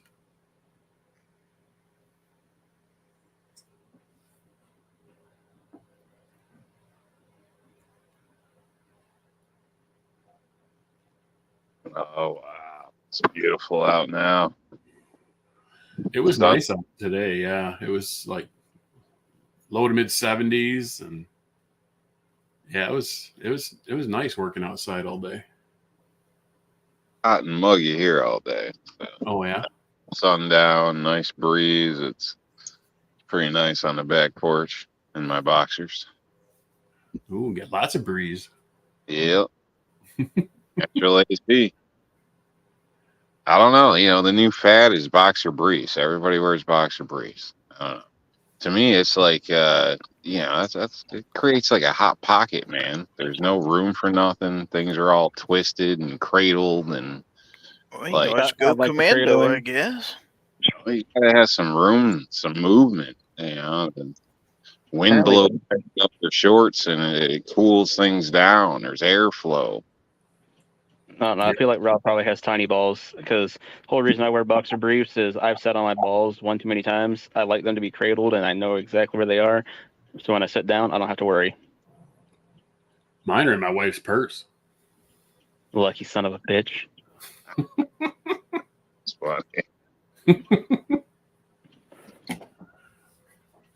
Oh wow, it's beautiful out now. It was Done. nice out today. Yeah, it was like low to mid 70s, and yeah, it was nice working outside all day. Hot and muggy here all day. So, Oh yeah, sun down, nice breeze. It's pretty nice on the back porch in my boxers. ooh, get lots of breeze. Yep. Natural AC. I don't know. You know, the new fad is boxer briefs. Everybody wears boxer briefs. I don't know. To me, it's like, you know, it creates like a hot pocket, man. There's no room for nothing. Things are all twisted and cradled, and Well, you can like always I go like the commando, I cradling. guess. you gotta have some room, some movement. You know, the wind Apparently, blows up your shorts and it cools things down. There's airflow. I don't know. I feel like Rob probably has tiny balls because the whole reason I wear boxer briefs is I've sat on my balls one too many times. I like them to be cradled and I know exactly where they are. So when I sit down, I don't have to worry. Mine are in my wife's purse. Lucky son of a bitch. It's funny.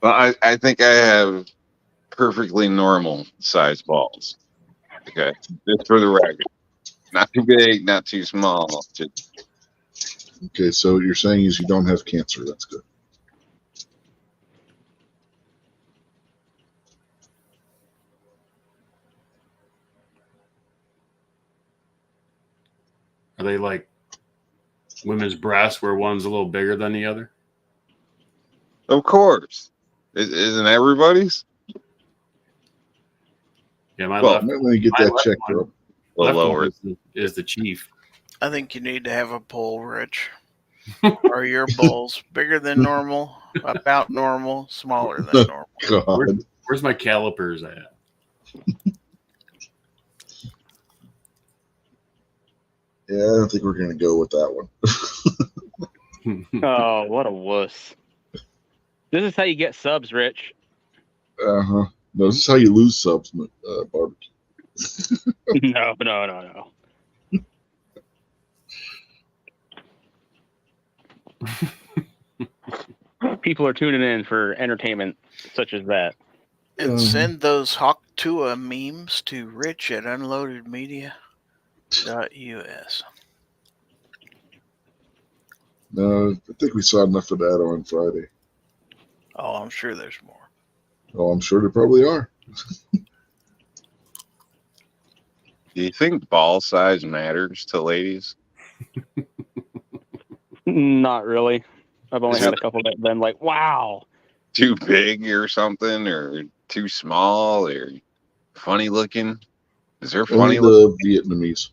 Well, I think I have perfectly normal size balls. Okay, just for the record, not too big, not too small. Just Okay, so what you're saying is you don't have cancer. That's good. Are they like women's breasts where one's a little bigger than the other? of course, isn't everybody's? Yeah, my Well, left, Might want to get my that left checked one, out. the left lower. one is the chief. I think you need to have a poll, Rich. Are your balls bigger than normal, about normal, smaller than normal? God. Where's my calipers at? Yeah, I don't think we're going to go with that one. Oh, what a wuss. This is how you get subs, Rich. Uh-huh. No, this is how you lose subs, barbecue. No. People are tuning in for entertainment such as that. And send those Hawk Tua memes to Rich at unloadedmedia.us. No, I think we saw enough of that on Friday. Oh, I'm sure there's more. Oh, I'm sure there probably are. Do you think ball size matters to ladies? Not really. I've only Is had it a couple that been like, wow. too big or something, or too small, or funny looking? Is there Only funny looking? the Vietnamese.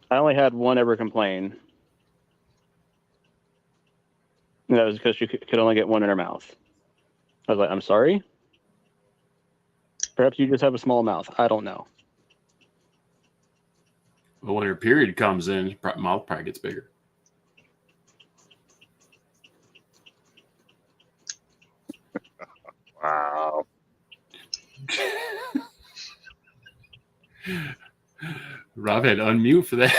I only had one ever complain. And that was because she could only get one in her mouth. I was like, I'm sorry? Perhaps you just have a small mouth. I don't know. Well, when her period comes in, mouth probably gets bigger. Wow. Rob had to unmute for that.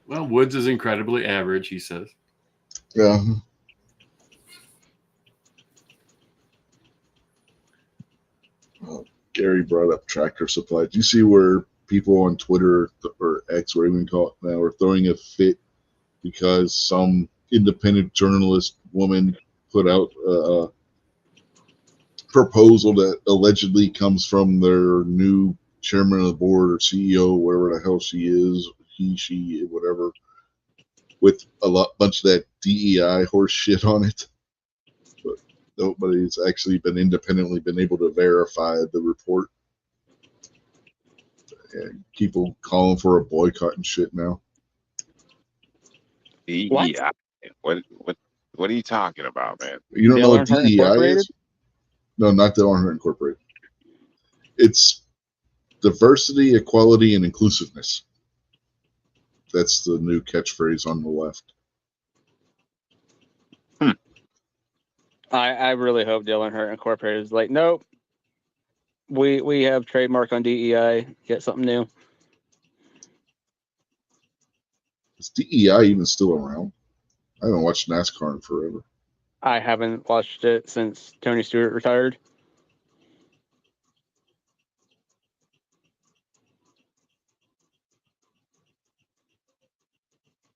Well, Woods is incredibly average, he says. Yeah. Gary brought up Tractor Supply. Do you see where people on Twitter or X, whatever you call it now, are throwing a fit because some independent journalist woman put out a proposal that allegedly comes from their new chairman of the board or CEO, whatever the hell she is, he, she, whatever, with a bunch of that DEI horse shit on it. But nobody's actually been independently been able to verify the report. And people calling for a boycott and shit now. DEI. What are you talking about, man? You don't know what Dale Earnhardt DEI Incorporated? is? No, not Dale Earnhardt Incorporated. It's diversity, equality, and inclusiveness. That's the new catchphrase on the left. I really hope Dale Earnhardt Incorporated is like, nope. We have trademark on DEI. Get something new. Is DEI even still around? I haven't watched NASCAR in forever. I haven't watched it since Tony Stewart retired.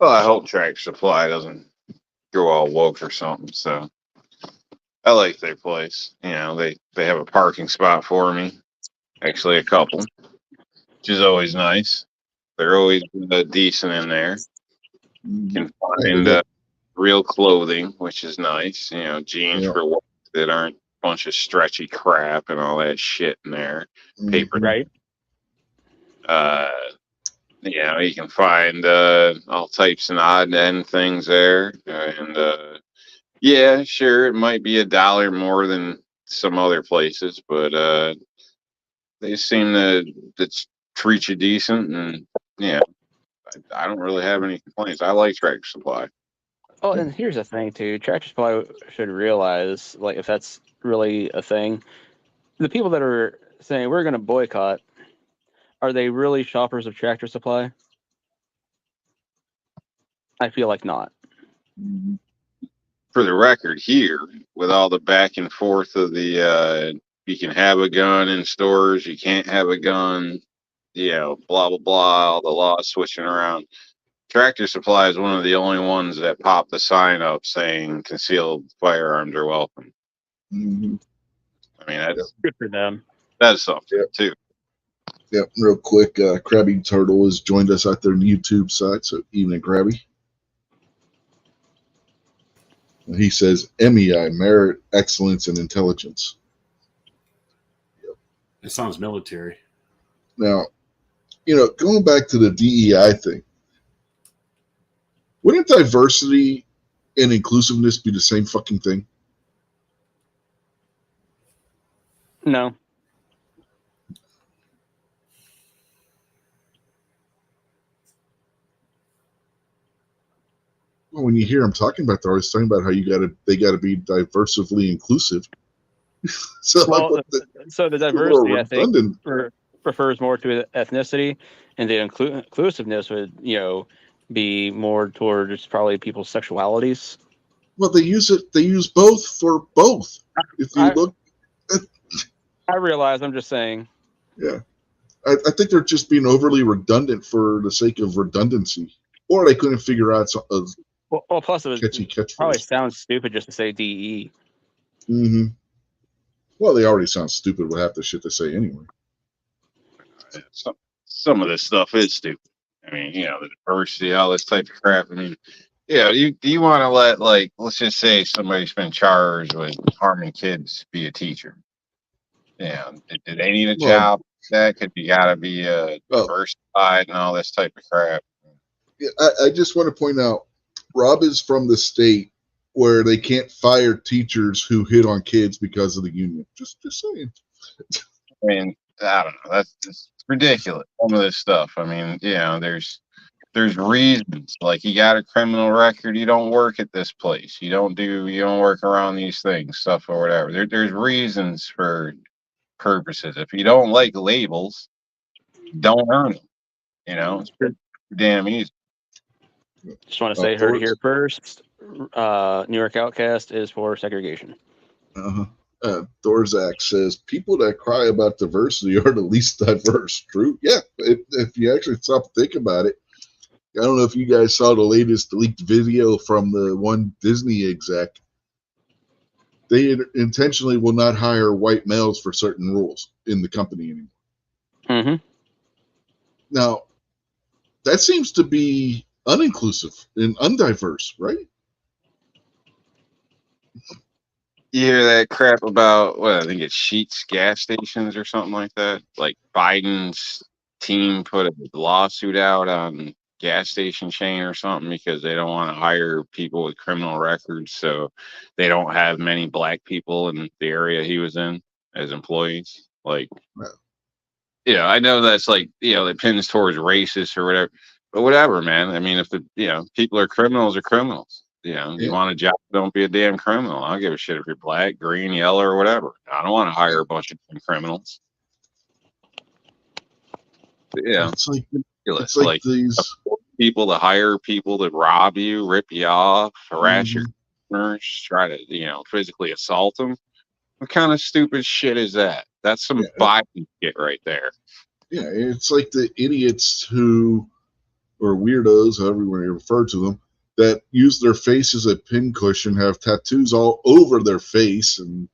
Well, I hope Tractor Supply doesn't go all woke or something. So I like their place. You know, they have a parking spot for me. Actually, a couple, which is always nice. They're always decent in there. You can find real clothing, which is nice. You know, jeans Yeah. for work that aren't a bunch of stretchy crap and all that shit in there. Paper. Right. You know, you can find all types of odd end things there. And yeah, sure, it might be $1 more than some other places, but they seem to treat you decent. And yeah, I don't really have any complaints. I like Tractor Supply. Oh, and here's the thing too. Tractor Supply should realize, like, if that's really a thing, the people that are saying we're going to boycott, are they really shoppers of Tractor Supply? I feel like not. For the record, here with all the back and forth of the you can have a gun in stores, you can't have a gun, you know, blah blah blah, all the laws switching around. Tractor Supply is one of the only ones that popped the sign up saying concealed firearms are welcome. Mm-hmm. I mean, that's Good for them. That's something too. Yep, real quick, Krabby Turtle has joined us out there on the YouTube side, so evening, Krabby. He says, MEI, merit, excellence, and intelligence. It sounds military. Now, you know, going back to the DEI thing, wouldn't diversity and inclusiveness be the same fucking thing? No. Well, when you hear them talking about, they're always talking about how they got to be diversively inclusive. So, Well, like, so the diversity, I think, refers more to ethnicity, and the inclusiveness would, be more towards probably people's sexualities. Well, they use both for both. If you look, I realize. I'm just saying. Yeah, I think they're just being overly redundant for the sake of redundancy, or they couldn't figure out Well, plus it was catchy probably sounds stupid just to say DE. Mm-hmm. Well, they already sound stupid with half the shit they say anyway. Some of this stuff is stupid. I mean, the diversity, all this type of crap. I mean, do you want to let, like, let's just say somebody's been charged with harming kids be a teacher? Yeah, do they need a job? That could be got to be diversified and all this type of crap. Yeah, I just want to point out, Rob is from the state where they can't fire teachers who hit on kids because of the union. Just saying. I mean, I don't know. That's ridiculous. Some of this stuff. I mean, there's reasons. Like, you got a criminal record, you don't work at this place. You don't work around these things, stuff or whatever. There's reasons for purposes. If you don't like labels, don't earn them. It's pretty damn easy. Just want to say, heard it here first. New York Outcast is for segregation. Dorzak says people that cry about diversity are the least diverse. True. Yeah. If you actually stop to think about it, I don't know if you guys saw the latest leaked video from the one Disney exec. They intentionally will not hire white males for certain roles in the company anymore. Mm-hmm. Now, that seems to be uninclusive and undiverse, right? You hear that crap about, I think it's Sheetz gas stations or something like that? Like, Biden's team put a lawsuit out on gas station chain or something because they don't want to hire people with criminal records, so they don't have many black people in the area he was in as employees. Like, I know that's like, it pins towards racist or whatever, but whatever, man. I mean, if people are criminals, you want a job, don't be a damn criminal. I don't give a shit if you're black, green, yellow, or whatever. I don't want to hire a bunch of criminals. It's like these people to hire people to rob you, rip you off, harass your customers, try to, physically assault them. What kind of stupid shit is that? That's some Biden shit right there. Yeah, it's like the idiots or weirdos, however you want to refer to them, that use their face as a pincushion have tattoos all over their face and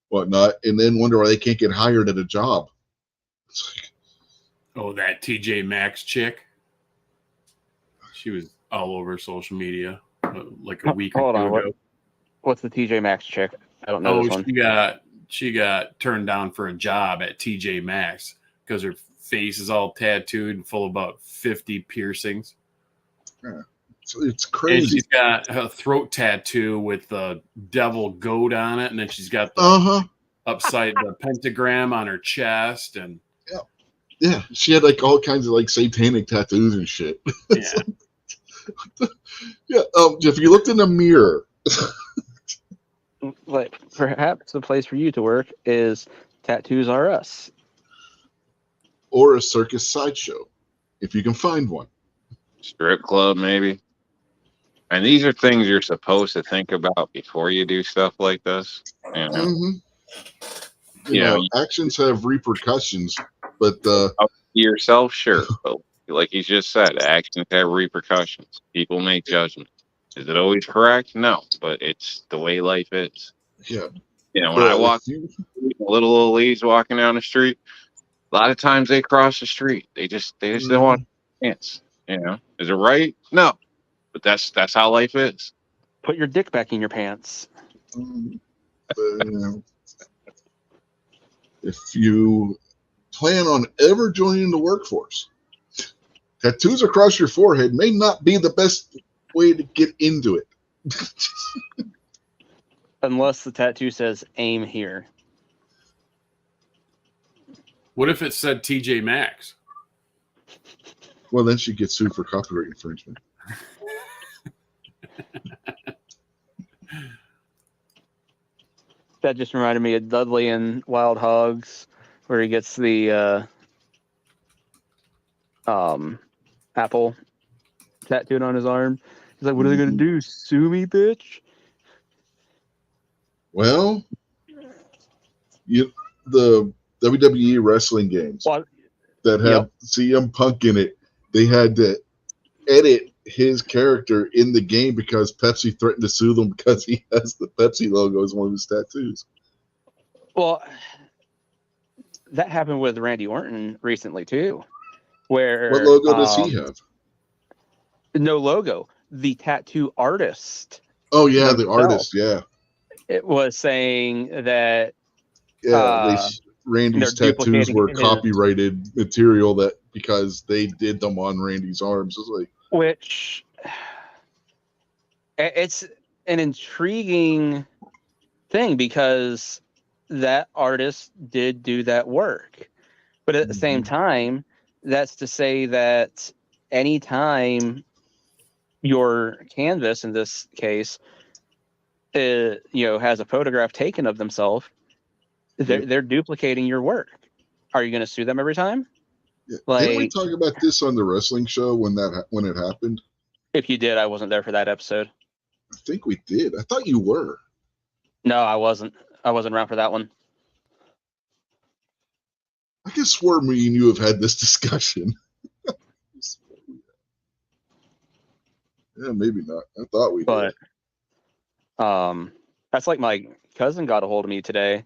whatnot, and then wonder why they can't get hired at a job. It's like, Oh, that TJ Maxx chick. She was all over social media like a week Hold or two on, ago. What's the TJ Maxx chick? I don't know this one. She got turned down for a job at TJ Maxx because her face is all tattooed and full of about 50 piercings. it's And crazy. she's got a throat tattoo with the devil goat on it, and then she's got the upside the pentagram on her chest, and Yeah, she had like all kinds of like satanic tattoos and shit. It's yeah. like, yeah. If you looked in the mirror, Like, perhaps the place for you to work is Tattoos R Us. or a circus sideshow, if you can find one. Strip club, maybe. And these are things you're supposed to think about before you do stuff like this. You know, Mm-hmm. You know, Actions have repercussions, but yourself, sure. But like you just said, actions have repercussions. People make judgments. Is it always correct? No, but it's the way life is. yeah. You know, when I walk, little old ladies walking down the street, a lot of times they cross the street. They just don't want a chance. You know, is it right? No, but that's how life is. Put your dick back in your pants. If you plan on ever joining the workforce, tattoos across your forehead may not be the best way to get into it. Unless the tattoo says aim here. What if it said TJ Maxx? Well, then she gets sued for copyright infringement. That just reminded me of Dudley in Wild Hogs, where he gets the apple tattooed on his arm. He's like, "What are they gonna do? Sue me, bitch?" Well, the WWE wrestling games that have CM Punk in it, they had to edit his character in the game because Pepsi threatened to sue them because he has the Pepsi logo as one of his tattoos. Well, that happened with Randy Orton recently too, where What logo does he have? No logo. The tattoo artist. Oh yeah, himself, the artist. Yeah, it was saying that Randy's they're tattoos were duplicating his- copyrighted material that because they did them on Randy's arms. It's like, which it's an intriguing thing because that artist did do that work, but at the same time, that's to say that anytime your canvas, in this case, has a photograph taken of themselves, they're duplicating your work. Are you going to sue them every time? yeah. Like, didn't we talk about this on the wrestling show when it happened? if you did, I wasn't there for that episode. I think we did. I thought you were. No, I wasn't. I wasn't around for that one. I could swear me and you have had this discussion. Yeah, maybe not. I thought we did. But that's like my cousin got a hold of me today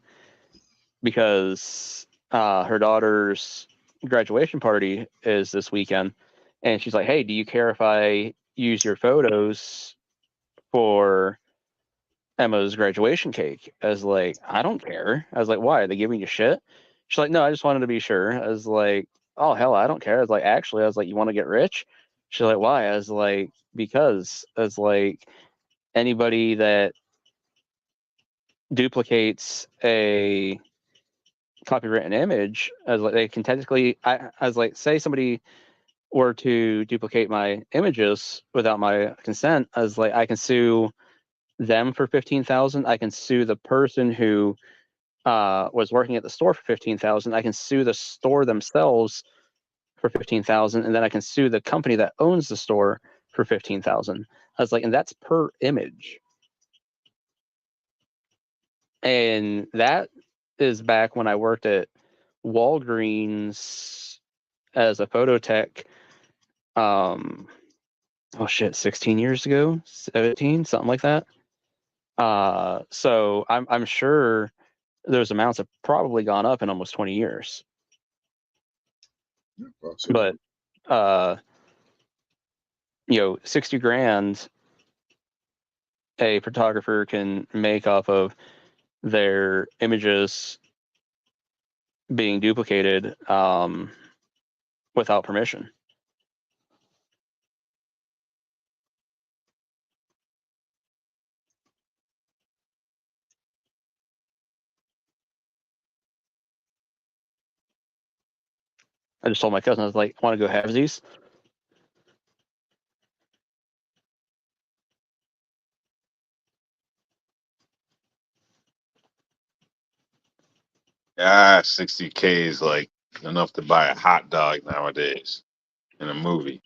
because her daughter's graduation party is this weekend, and she's like, "Hey, do you care if I use your photos for Emma's graduation cake?" I was like, "I don't care." I was like, "Why? Are they giving you shit?" She's like, "No, I just wanted to be sure." I was like, "Oh hell, I don't care." I was like, "Actually," I was like, "You want to get rich?" She's like, "Why?" I was like, "Because," I was like, "anybody that duplicates a copywritten image," I was like, they can technically, I was like, say somebody were to duplicate my images without my consent, I was like, I can sue them for $15,000. I can sue the person who was working at the store for $15,000. I can sue the store themselves for $15,000, and then I can sue the company that owns the store for $15,000. I was like, and that's per image. And that is back when I worked at Walgreens as a photo tech oh shit, 16 years ago, 17, something like that. So I'm sure those amounts have probably gone up in almost 20 years. Yeah, possibly. But 60 grand a photographer can make off of their images being duplicated without permission. I just told my cousin, I was like, want to go have these? Ah, 60K is like enough to buy a hot dog nowadays in a movie.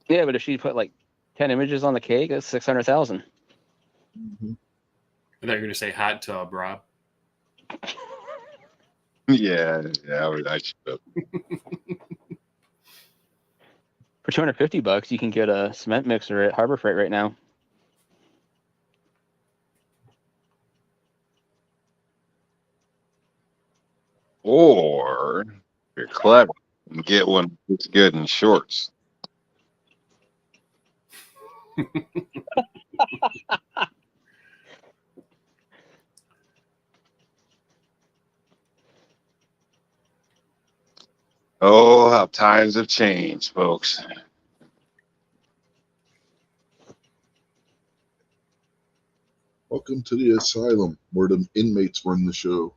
Yeah, but if she put like 10 images on the cake, that's 600,000. Mhm. I thought you were going to say hot tub, Rob. Yeah, I should have. For $250, you can get a cement mixer at Harbor Freight right now. Or if you're clever, and get one that's good in shorts. Oh, how times have changed, folks. Welcome to the asylum, where the inmates run the show.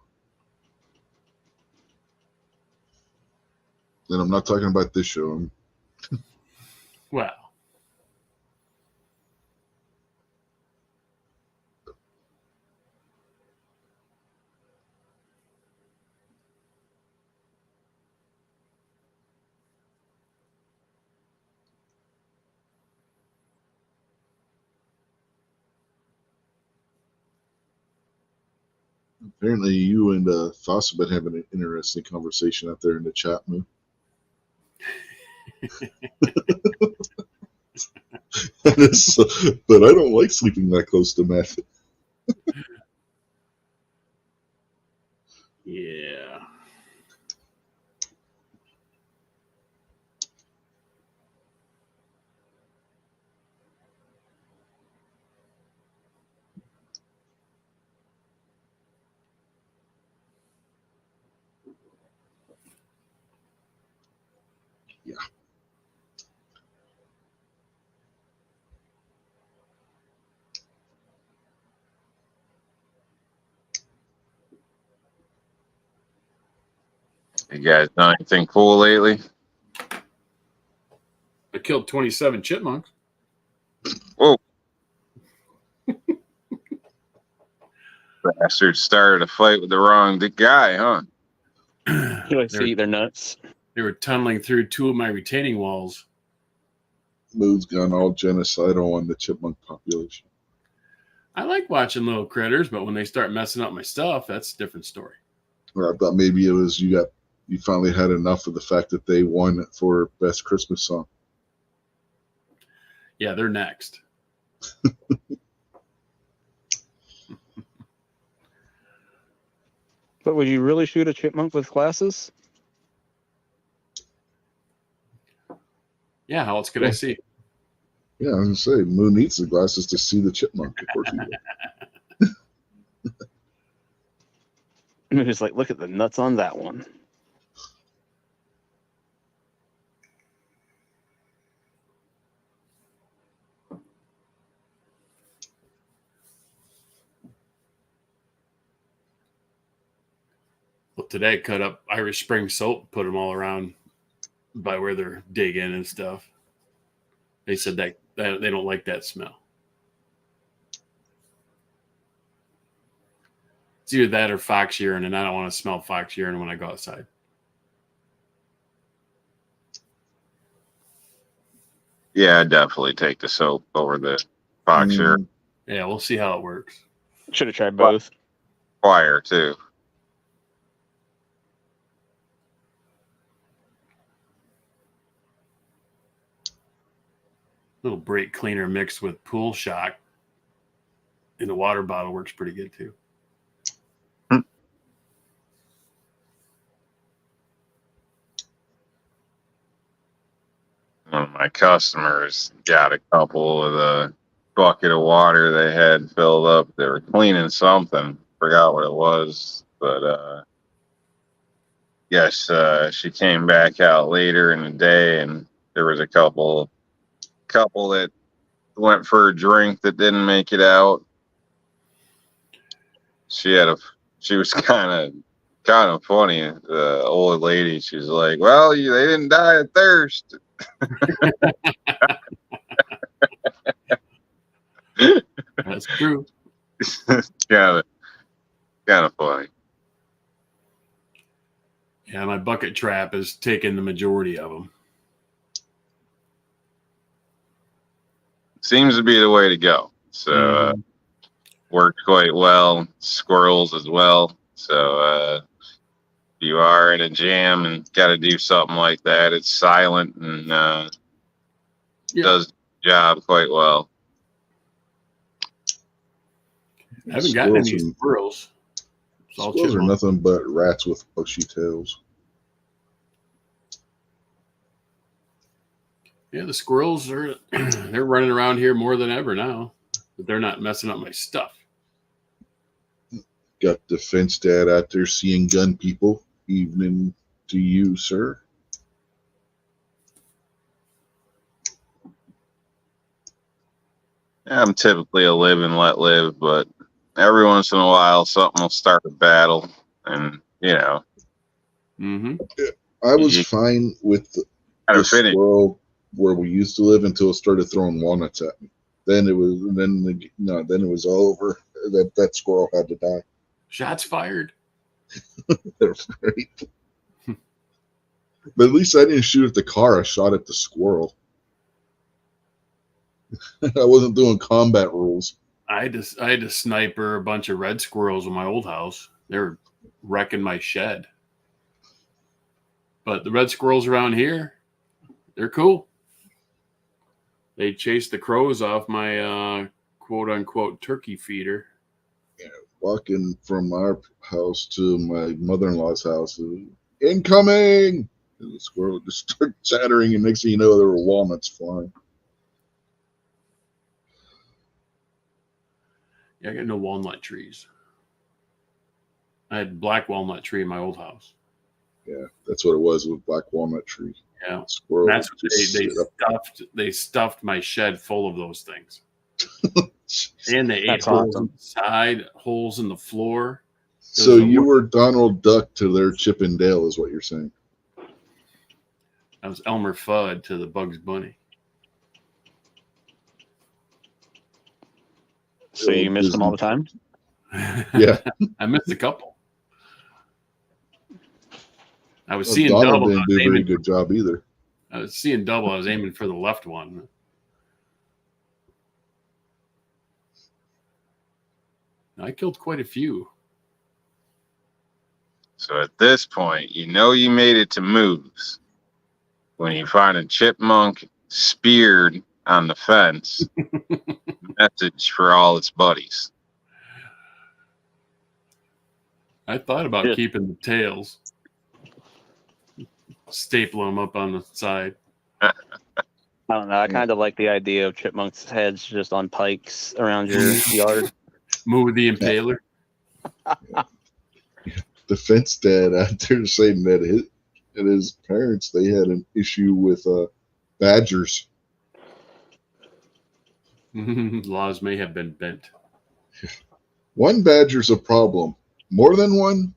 And I'm not talking about this show. Well, Apparently, you and Foss have been having an interesting conversation out there in the chat room. But I don't like sleeping that close to meth. yeah. Yeah. You guys done anything cool lately? I killed 27 chipmunks. Whoa. Bastard started a fight with the wrong guy, huh? He likes to They're- eat their nuts. They were tunneling through 2 of my retaining walls. Mood's gone all genocidal on the chipmunk population. I like watching little critters, but when they start messing up my stuff, that's a different story. Or I thought maybe it was you finally had enough of the fact that they won for best Christmas song. Yeah, they're next. But would you really shoot a chipmunk with glasses? Yeah, how else could I see? Yeah, I was gonna say Moon needs the glasses to see the chipmunk. Of course he will. I'm just like, look at the nuts on that one. Well, today I cut up Irish Spring soap, put them all around by where they're digging and stuff. They said that they don't like that smell. It's either that or fox urine, and I don't want to smell fox urine when I go outside. Yeah, I'd definitely take the soap over the boxer. Yeah, we'll see how it works. Should have tried both. Fire, too. Little brake cleaner mixed with Pool Shock in a water bottle works pretty good too. One of my customers got a couple of the bucket of water they had filled up. They were cleaning something. Forgot what it was, but yes, she came back out later in the day, and there was a couple that went for a drink that didn't make it out. She was kind of funny. The old lady, she's like, "Well, they didn't die of thirst." That's true. kind of funny. Yeah, my bucket trap has taken the majority of them. Seems to be the way to go. So worked quite well. Squirrels as well. So if you are in a jam and got to do something like that, it's silent and does the job quite well. I haven't gotten any squirrels. Squirrels are nothing but rats with bushy tails. Yeah, the squirrels are they're running around here more than ever now, but they're not messing up my stuff. Got the fence dad out there seeing gun people. Evening to you, sir. I'm typically a live and let live, but every once in a while something will start a battle, and I was fine with the squirrel where we used to live until it started throwing walnuts at me. Then it was all over. That squirrel had to die. Shots fired. Right. But at least I didn't shoot at the car. I shot at the squirrel. I wasn't doing combat rules. I had to sniper a bunch of red squirrels in my old house. They were wrecking my shed. But the red squirrels around here, they're cool. They chased the crows off my quote-unquote turkey feeder. Yeah, walking from our house to my mother-in-law's house, incoming! And the squirrel just started chattering, and next thing you know, there were walnuts flying. Yeah, I got no walnut trees. I had black walnut tree in my old house. Yeah, that's what it was with black walnut tree. Yeah, squirrel. That's what they stuffed my shed full of those things. And they ate holes in the side, holes in the floor. So you were Donald Duck to their Chip and Dale, is what you're saying? I was Elmer Fudd to the Bugs Bunny. So you missed them all the time? Yeah. I missed a couple. I was Well, seeing Donald double. didn't do a very good job either. I was seeing double. I was aiming for the left one. I killed quite a few. So at this point, you made it to moves when you find a chipmunk speared on the fence. Message for all its buddies. I thought about keeping the tails, staple them up on the side. I don't know. I kind of like the idea of chipmunks' heads just on pikes around your yard. Move the impaler. The fence dad out there saying that his parents, they had an issue with badgers. Laws may have been bent. One badger's a problem. More than one,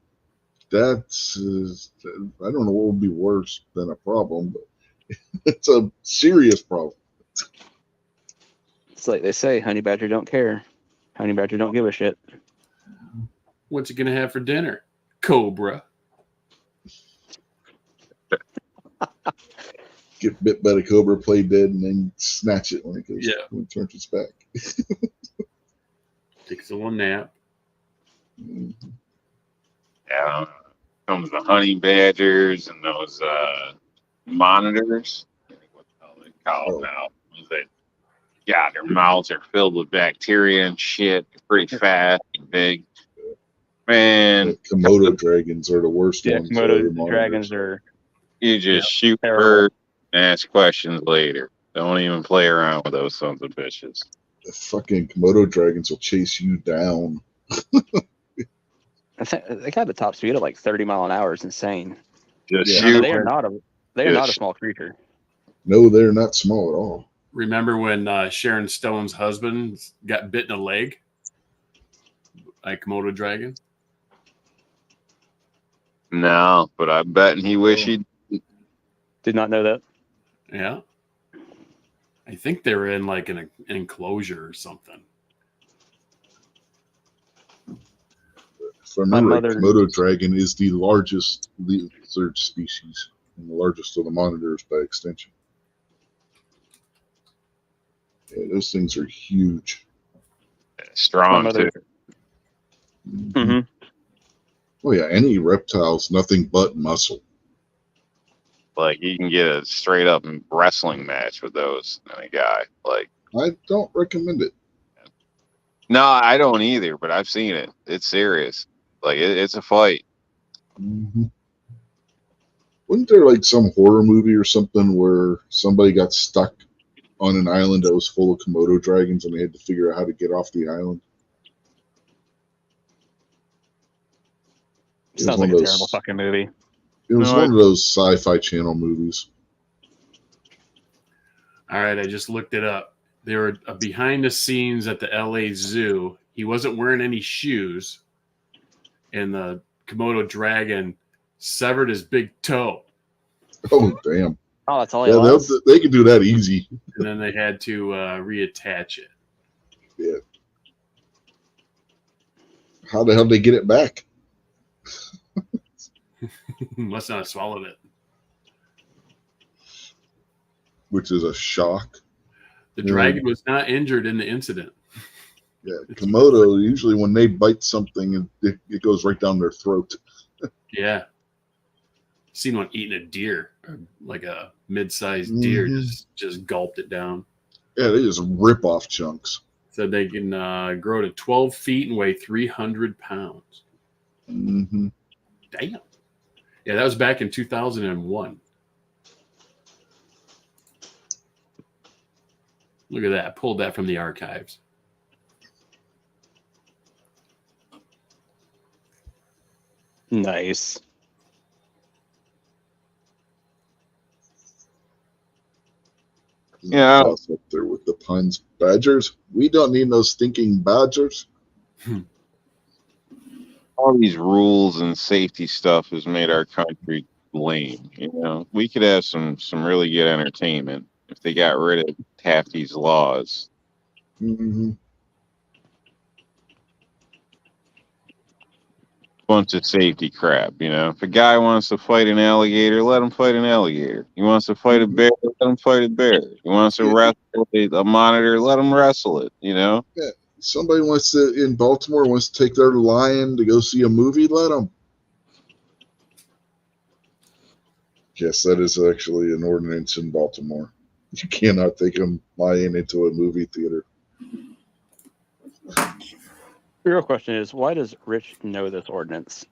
that's I don't know what would be worse than a problem, but it's a serious problem. It's like they say, honey badger don't care. Honey badger don't give a shit. What's you gonna have for dinner? Cobra. Get bit by the cobra, play dead, and then snatch it when it turns its back. Takes a little nap. Yeah, comes the honey badgers and those monitors. I think what the hell they call them now. God, their mouths are filled with bacteria and shit. They're pretty fat and big. Man, The Komodo dragons are the worst Yeah, ones. Are the Komodo dragons monitors. are you just shoot terrible. birds and ask questions later. Don't even play around with those sons of bitches. The fucking Komodo dragons will chase you down. I think they got the top speed of like 30 mile an hour. It's insane. Just Yeah. shoot. They are not a small creature. No, they're not small at all. Remember when Sharon Stone's husband got bit in the leg by a Komodo dragon? No, but I bet he wish he'd. Did not know that. Yeah. I think they were in like an enclosure or something. If I remember, My right, mother- Komodo dragon is the largest lizard species and the largest of the monitors by extension. Yeah, those things are huge. Strong, My mother- too. hmm Oh yeah, any reptile's nothing but muscle. Like, you can get a straight up wrestling match with those and a guy. Like, I don't recommend it. no, I don't either, but I've seen it. It's serious. Like, it's a fight. Mm-hmm. Wasn't there like some horror movie or something where somebody got stuck on an island that was full of Komodo dragons and they had to figure out how to get off the island? It was Sounds one like of a those- terrible fucking movie. It was No, one of those Sci-Fi Channel movies. All right, I just looked it up. They were behind the scenes at the LA Zoo. He wasn't wearing any shoes, and the Komodo dragon severed his big toe, Oh damn! Oh, that's all he Yeah, lost? they can do that easy. and then they had to reattach it. How the hell did they get it back? Must not have swallowed it. Which is a shock. The Yeah. dragon was not injured in the incident. Yeah, Komodo usually when they bite something, it goes right down their throat. Yeah. Seen one eating a deer, or like a mid-sized deer, Mhm. just gulped it down. Yeah, they just rip off chunks. Said they can grow to 12 feet and weigh 300 pounds. Mm-hmm. Damn. Yeah, that was back in 2001. Look at that. Pulled that from the archives. Nice. Yeah. Up there with the puns. Badgers? We don't need no stinking badgers. All these rules and safety stuff has made our country lame. You know, we could have some really good entertainment if they got rid of half these laws. Mm-hmm. Bunch of safety crap, you know. If a guy wants to fight an alligator, let him fight an alligator. He wants to fight a bear, let him fight a bear. He wants to wrestle a monitor, let him wrestle it, you know. Somebody wants to, in Baltimore, wants to take their lion to go see a movie, let them. Yes, that is actually an ordinance in Baltimore. You cannot take a lion into a movie theater. The real question is, why does Rich know this ordinance?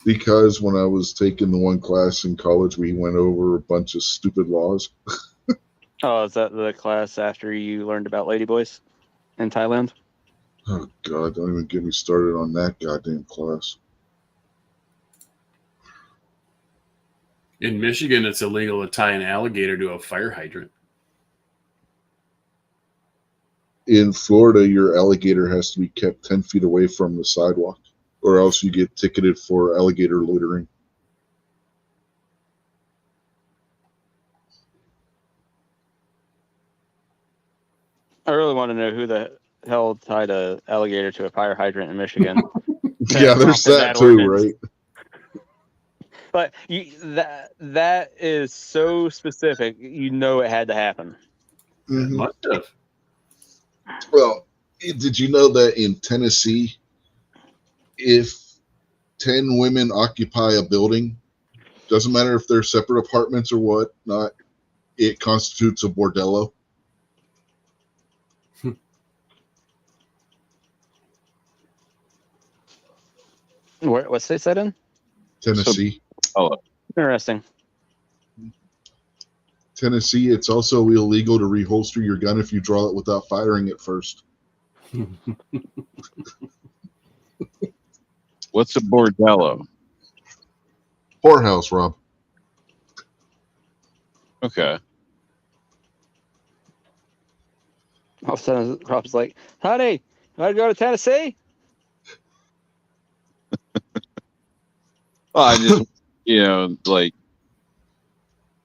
Because when I was taking the one class in college, we went over a bunch of stupid laws. Oh, is that the class after you learned about ladyboys in Thailand? Oh, God, don't even get me started on that goddamn class. In Michigan, it's illegal to tie an alligator to a fire hydrant. In Florida, your alligator has to be kept 10 feet away from the sidewalk, or else you get ticketed for alligator littering. I really want to know who the hell tied a alligator to a fire hydrant in Michigan. Yeah, there's prompted that too, ordinance. right? But that is so specific. You know it had to happen. Mhm. Must have. Well, did you know that in Tennessee, if 10 women occupy a building, doesn't matter if they're separate apartments or what, not, it constitutes a bordello? What state is that in? Tennessee. Interesting. Tennessee, it's also illegal to reholster your gun if you draw it without firing it first. What's a bordello? Whorehouse, Rob. Okay. All of a sudden, Rob's like, "Honey, you want to go to Tennessee?" Well, I just, like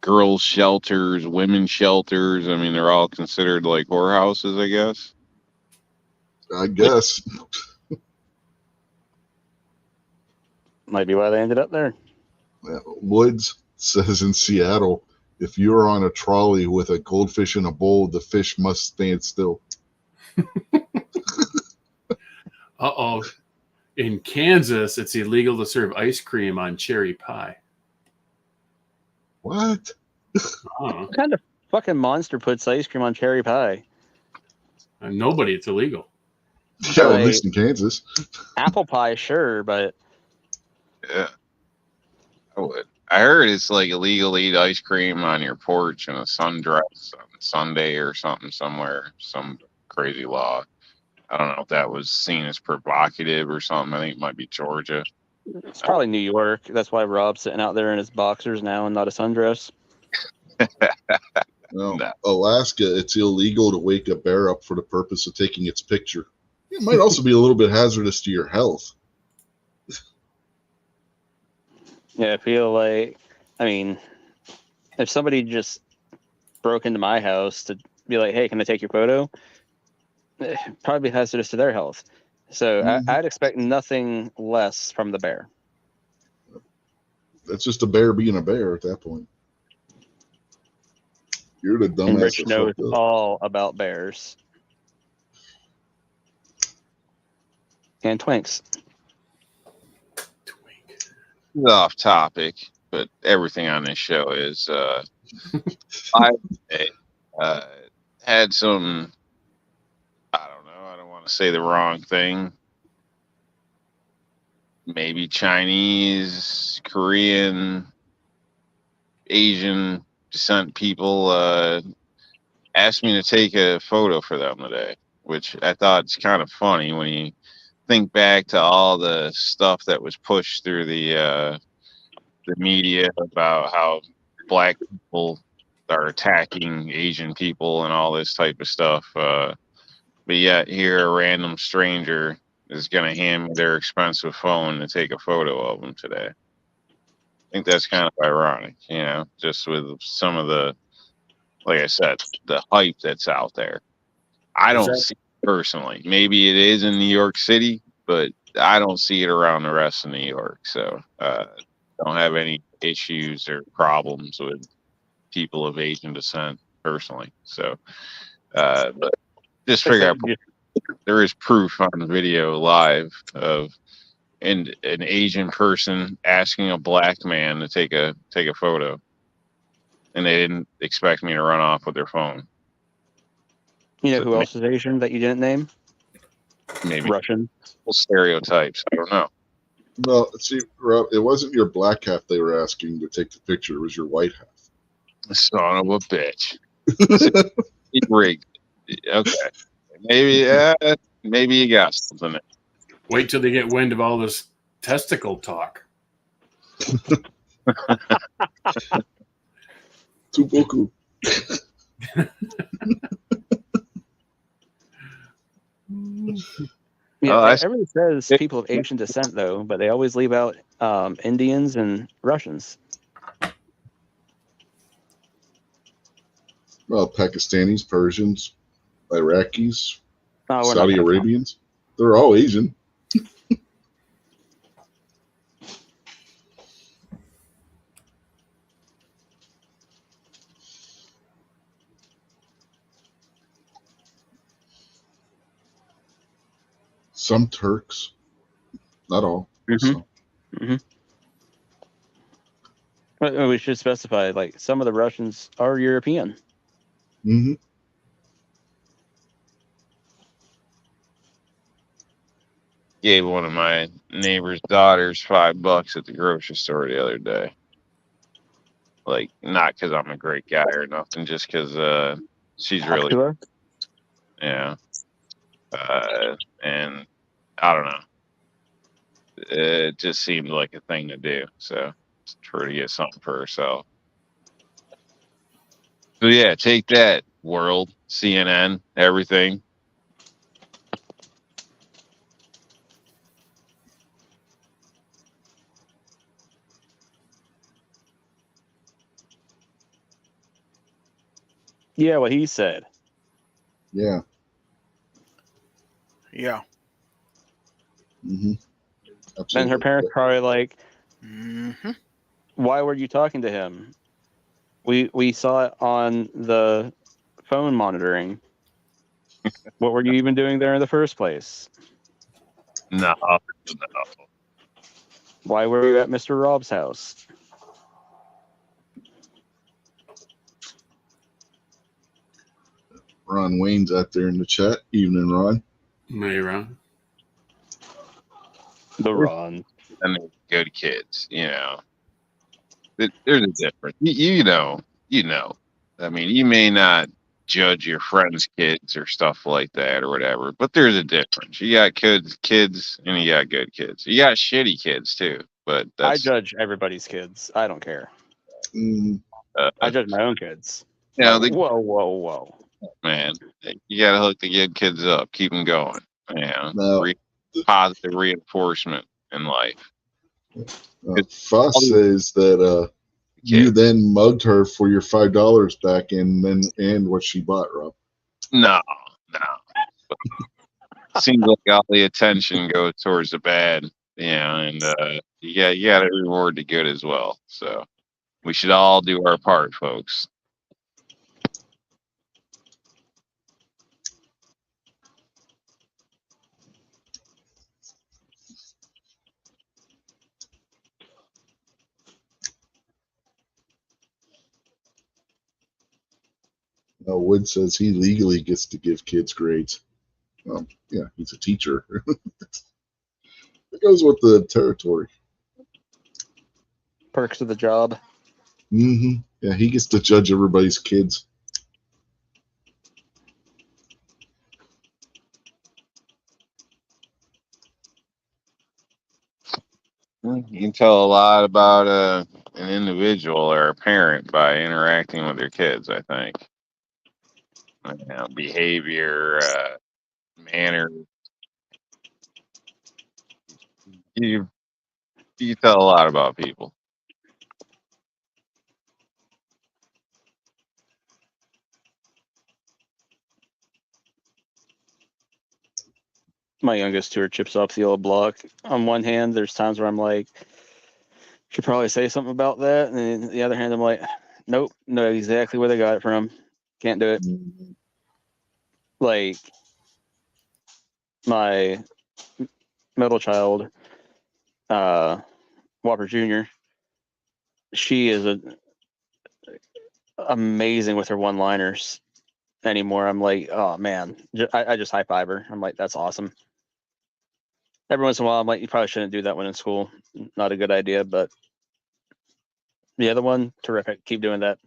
girls' shelters, women's shelters. I mean, they're all considered like whorehouses, I guess. I guess. Might be why they ended up there. Woods says in Seattle, if you're on a trolley with a goldfish in a bowl, the fish must stand still. Uh-oh. In Kansas, it's illegal to serve ice cream on cherry pie. What? What kind of fucking monster puts ice cream on cherry pie? Nobody. It's illegal. Yeah, at least in Kansas. Apple pie, sure, but Yeah. I would. I heard it's like illegal to eat ice cream on your porch in a sundress on Sunday or something somewhere. Some crazy law. I don't know if that was seen as provocative or something. I think it might be Georgia. it's probably New York. That's why Rob's sitting out there in his boxers now and not a sundress. No, No. Alaska, it's illegal to wake a bear up for the purpose of taking its picture. It might also be a little bit hazardous to your health. Yeah, I feel like, I mean, if somebody just broke into my house to be like, "Hey, can I take your photo?" Probably be hazardous to their health. So Mhm. I'd expect nothing less from the bear. That's just a bear being a bear at that point. You're the And dumbass Rich that knows fucked up. all about bears and twinks. This is off topic, but everything on this show is. I had some. I don't know. I don't want to say the wrong thing. Maybe Chinese, Korean, Asian descent people asked me to take a photo for them today, which I thought is kind of funny when you think back to all the stuff that was pushed through the media about how black people are attacking Asian people and all this type of stuff. But yet here a random stranger is going to hand me their expensive phone to take a photo of them today. I think that's kind of ironic, just with some of the, like I said, the hype that's out there. I don't see it personally. Maybe it is in New York City, but I don't see it around the rest of New York. So don't have any issues or problems with people of Asian descent personally. So, but just figure out there is proof on video live of an Asian person asking a black man to take a photo, and they didn't expect me to run off with their phone. You know So who else is Asian that you didn't name? Maybe Russian. stereotypes. I don't know. No, see, Rob, it wasn't your black half they were asking to take the picture. It was your white half. Son of a bitch. It rigged. Okay. Maybe you got something. Wait till they get wind of all this testicle talk. Tuboku. Yeah, everybody says people of Asian descent, though, but they always leave out Indians and Russians. Well, Pakistanis, Persians, Iraqis, Oh, we're not Saudi gonna count. Arabians. They're all Asian. Some Turks, not all. Mhm. So, But we should specify, like, some of the Russians are European. mhm. gave one of my neighbor's daughters $5 at the grocery store the other day. Like, not because I'm a great guy or nothing, just because she's really, Popular? yeah. And I don't know. It just seemed like a thing to do. So, try to get something for herself. So, yeah, take that, world, CNN, everything. Yeah, what he said. Yeah. Yeah. Mm-hmm. And her parents probably like, Mm-hmm. why were you talking to him? We saw it on the phone monitoring. What were you even doing there in the first place? No. Why were you at Mr. Rob's house? Ron Wayne's out there in the chat. Evening, Ron. Hey, Ron. The Ron. And they're good kids, you know. There's a difference. You know. I mean, you may not judge your friends' kids or stuff like that or whatever, but there's a difference. You got kids, and you got good kids. You got shitty kids too, but I that's judge everybody's kids. I don't care. Mm, I judge my own kids. you know, Like, whoa. man, you got to hook the good kids up, keep them going. You know, now, positive reinforcement in life. Foss says that you Kids. then mugged her for your $5 back and what she bought, Rob. No. Seems like all the attention goes towards the bad, and you got to reward the good as well. So we should all do our part, folks. Wood says he legally gets to give kids grades. Yeah, he's a teacher. It goes with the territory. Perks of the job. Mm-hmm. Yeah, he gets to judge everybody's kids. You can tell a lot about an individual or a parent by interacting with their kids, I think. You know, behavior, manner. You tell a lot about people. My youngest tour chips off the old block. On one hand, there's times where I'm like, should probably say something about that. And then the other hand, I'm like, nope, know exactly where they got it from. Can't do it. Like my middle child, Whopper Jr., she is amazing with her one-liners anymore. I'm like, oh man, I just high five her. I'm like, that's awesome. Every once in a while, I'm like, you probably shouldn't do that one in school. Not a good idea, but the other one, terrific. Keep doing that.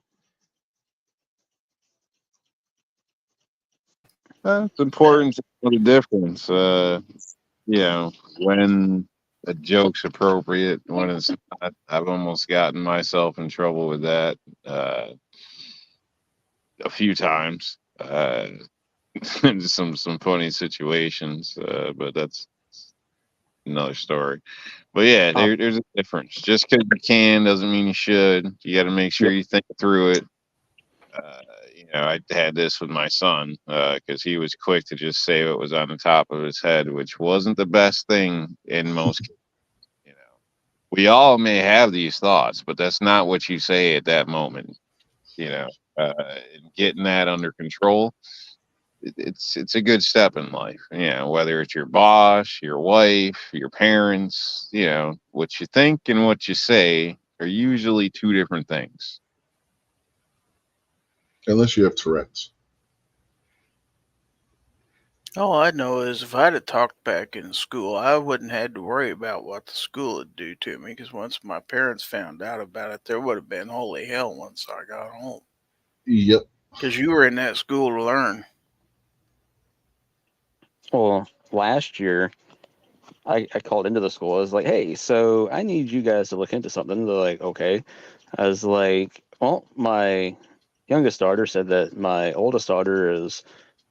It's important to know the difference. You know, when a joke's appropriate, when it's not. I've almost gotten myself in trouble with that a few times. Some funny situations, but that's another story. But yeah, there's a difference. Just because you can doesn't mean you should. You got to make sure you think through it. You know, I had this with my son because he was quick to just say what was on the top of his head, which wasn't the best thing in most cases. You know, we all may have these thoughts, but that's not what you say at that moment. You know, and getting that under control, it's a good step in life. You know, whether it's your boss, your wife, your parents. You know, what you think and what you say are usually two different things. Unless you have Tourette's. All I know is if I'd have talked back in school, I wouldn't have had to worry about what the school would do to me. Because once my parents found out about it, there would have been holy hell once I got home. Yep. Because you were in that school to learn. Well, last year, I called into the school. I was like, hey, so I need you guys to look into something. They're like, okay. I was like, well, my youngest daughter said that my oldest daughter is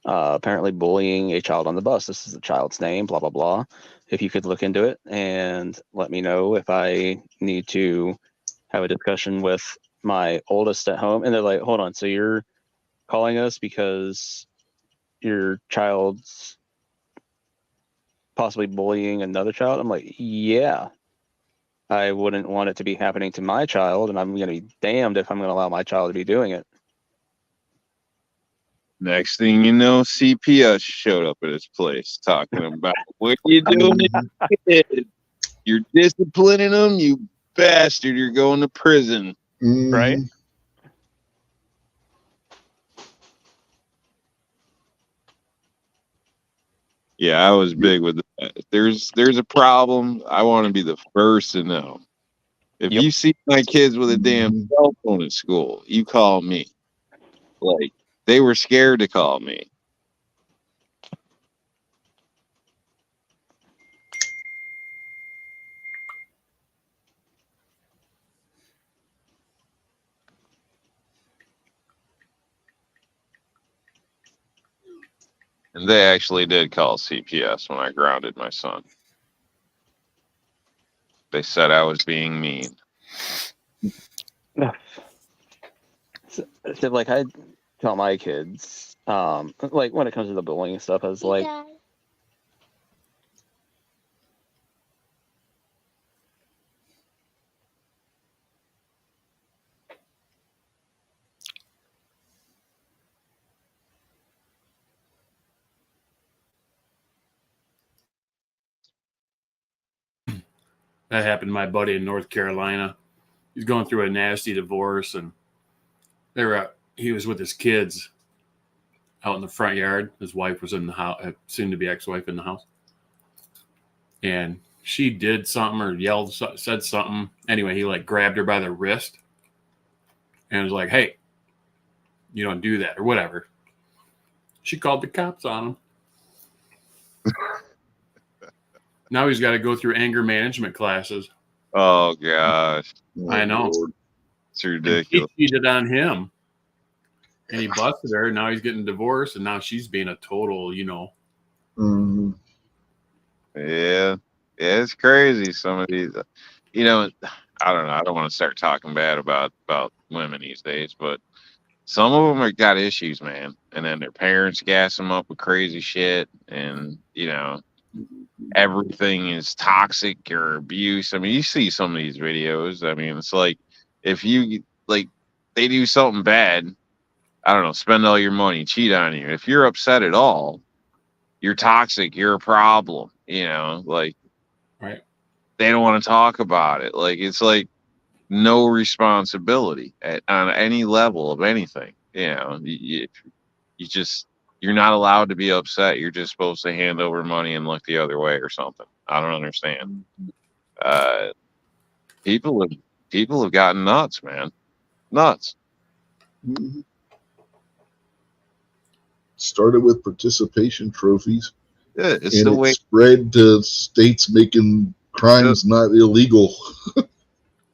apparently bullying a child on the bus. This is the child's name, blah, blah, blah. If you could look into it and let me know if I need to have a discussion with my oldest at home. And they're like, hold on. So you're calling us because your child's possibly bullying another child? I'm like, yeah. I wouldn't want it to be happening to my child, and I'm going to be damned if I'm going to allow my child to be doing it. Next thing you know, CPS showed up at his place talking about what you doing, to your kid? You're disciplining them, you bastard. You're going to prison. Mhm. Right? Yeah, I was big with that. If there's a problem, I want to be the first to know. If Yep. you see my kids with a damn Mhm. cell phone at school, you call me. Like, they were scared to call me. And they actually did call CPS when I grounded my son. They said I was being mean. So, like, I tell my kids, like, when it comes to the bullying stuff, I was like, That happened to my buddy in North Carolina. He's going through a nasty divorce, and he was with his kids out in the front yard. His wife was in the house, soon to be ex-wife in the house, and she did something or yelled, said something. Anyway, he like grabbed her by the wrist and was like, "Hey, you don't do that," or whatever. She called the cops on him. Now he's got to go through anger management classes. Oh gosh, Oh, I know. Lord. it's And ridiculous. she cheated on him, and he busted her. Now he's getting divorced, and now she's being a total, Mhm. Yeah, it's crazy. Some of these, I don't know. I don't want to start talking bad about women these days, but some of them are got issues, man. And then their parents gas them up with crazy shit, and everything is toxic or abuse. I mean, you see some of these videos. I mean, it's like if you like they do something bad, I don't know, spend all your money, cheat on you. If you're upset at all, you're toxic. You're a problem. Like right? they don't want to talk about it. Like it's like no responsibility on any level of anything. You're not allowed to be upset. You're just supposed to hand over money and look the other way or something. I don't understand. Uh, people have gotten nuts, man. Nuts. Mhm. Started with participation trophies, Yeah, it's and the it way. spread to states making crimes not illegal.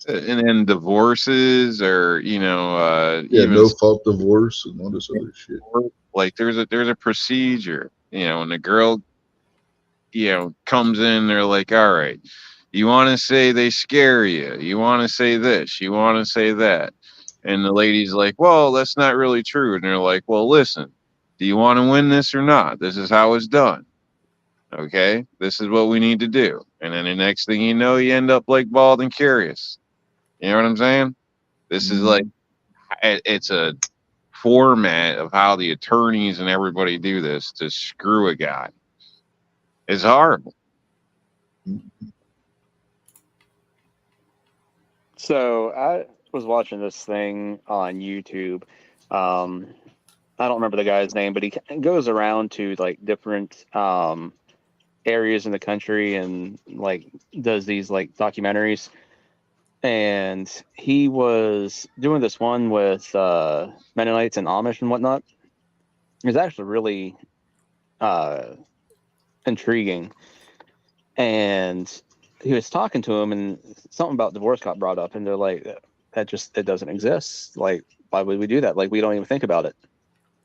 And then divorces, or Yeah, even no fault divorce and all this other shit. like there's a procedure. When the girl comes in, they're like, all right, you want to say they scare you, you want to say this, you want to say that, and the lady's like, well, that's not really true, and they're like, well, listen, do you want to win this or not? This is how it's done. Okay, this is what we need to do. And then the next thing you know, you end up like Bald and Curious. You know what I'm saying? This is like it's a format of how the attorneys and everybody do this to screw a guy. It's horrible. so I was watching this thing on YouTube. I don't remember the guy's name, but he goes around to like different areas in the country and like does these like documentaries. And he was doing this one with Mennonites and Amish and whatnot. It was actually really intriguing. And he was talking to him, and something about divorce got brought up, and they're like, it doesn't exist. Like, why would we do that? Like, we don't even think about it.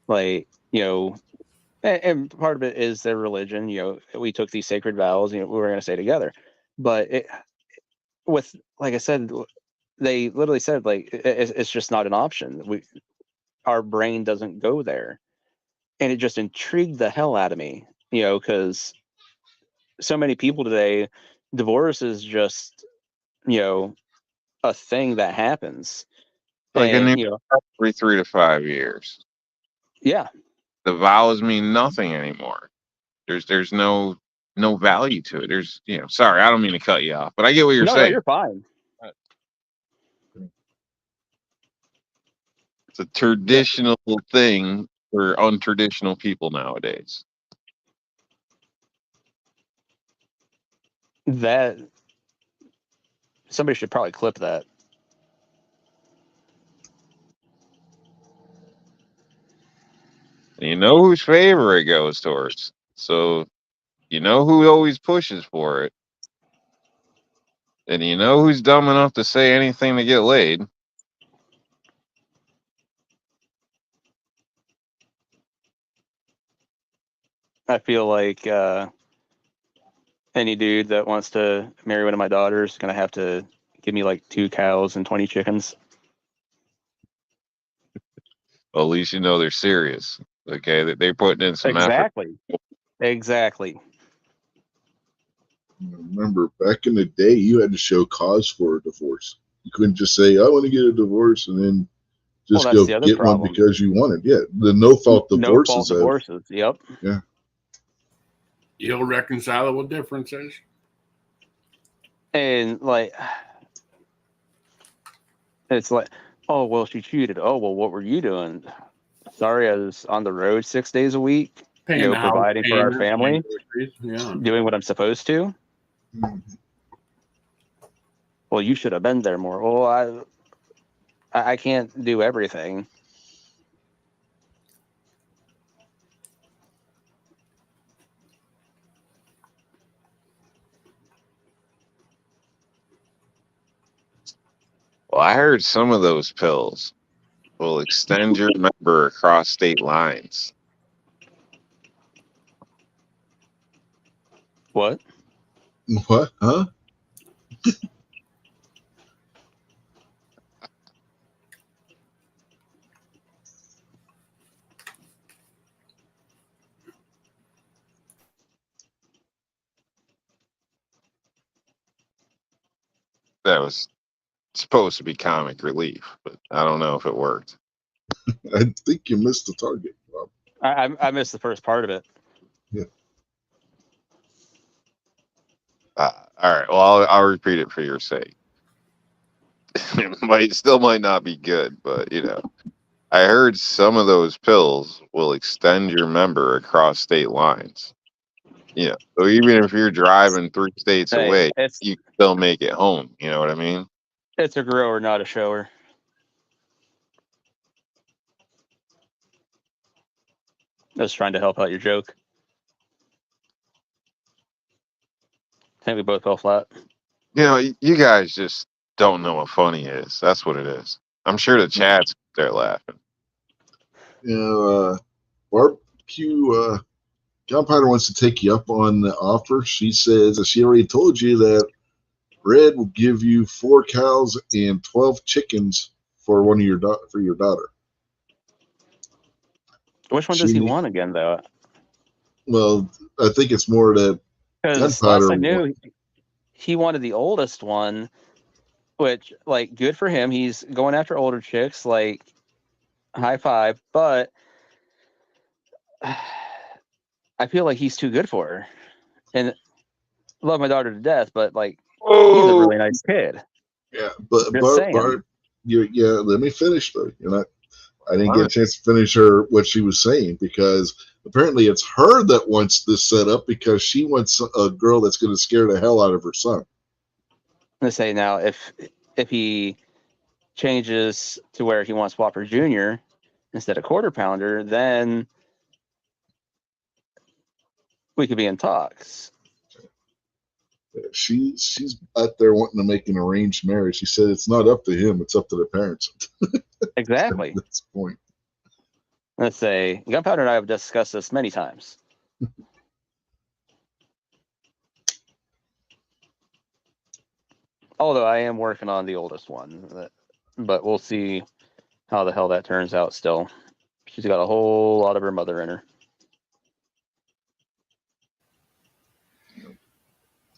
Like, and part of it is their religion. We took these sacred vows, we were going to stay together. But like I said, they literally said, like, it's just not an option. Our brain doesn't go there. And it just intrigued the hell out of me, because so many people today, divorce is just, a thing that happens. Like And, every 3 to 5 years. Yeah. The vows mean nothing anymore. There's no value to it. There's sorry, I don't mean to cut you off, but I get what you're saying. No, you're fine. It's a traditional thing for untraditional people nowadays. That somebody should probably clip that. You know whose favor it goes towards. So you know who always pushes for it. And you know who's dumb enough to say anything to get laid. I feel like any dude that wants to marry one of my daughters is going to have to give me like 2 cows and 20 chickens. Well, at least they're serious. Okay, that they're putting in some effort. Exactly. Remember, back in the day, you had to show cause for a divorce. You couldn't just say, "I want to get a divorce," and then just go get one because you wanted. Yeah, the no-fault divorces. Yep. Yeah. Irreconcilable differences. And like, it's like, oh, well, she cheated. Oh, well, what were you doing? Sorry, I was on the road 6 days a week, providing for our family, doing what I'm supposed to. Mm-hmm. Well, you should have been there more. Well, I can't do everything. Well, I heard some of those pills will extend your member across state lines. What? What? Huh? That was supposed to be comic relief, but I don't know if it worked. I think you missed the target, Rob. I missed the first part of it. Yeah. All right. Well, I'll repeat it for your sake. It still might not be good, but I heard some of those pills will extend your member across state lines. So even if you're driving 3 states away, you can still make it home. You know what I mean? It's a grower, not a shower. I was trying to help out your joke. I think we both fell flat. You guys just don't know what funny is. That's what it is. I'm sure the chat's there laughing. Barbecue Gunpowder wants to take you up on the offer. She says that she already told you that Red will give you 4 cows and 12 chickens for one of your for your daughter. Which one does he want again, though? Well, I think it's more that because last I knew, he wanted the oldest one, which, like, good for him. He's going after older chicks, like, high five. But I feel like he's too good for her, and love my daughter to death. But like, he's a really nice kid. Yeah, but Bart, let me finish though. You're not. I didn't get a chance to finish her what she was saying because apparently it's her that wants this set up because she wants a girl that's going to scare the hell out of her son. I'm gonna say now, if he changes to where he wants Whopper Jr. instead of Quarter Pounder, then we could be in talks. She's out there wanting to make an arranged marriage. She said it's not up to him; it's up to the parents. Exactly. That's the point. Let's say Gunpowder and I have discussed this many times. Although I am working on the oldest one, but we'll see how the hell that turns out. Still, she's got a whole lot of her mother in her.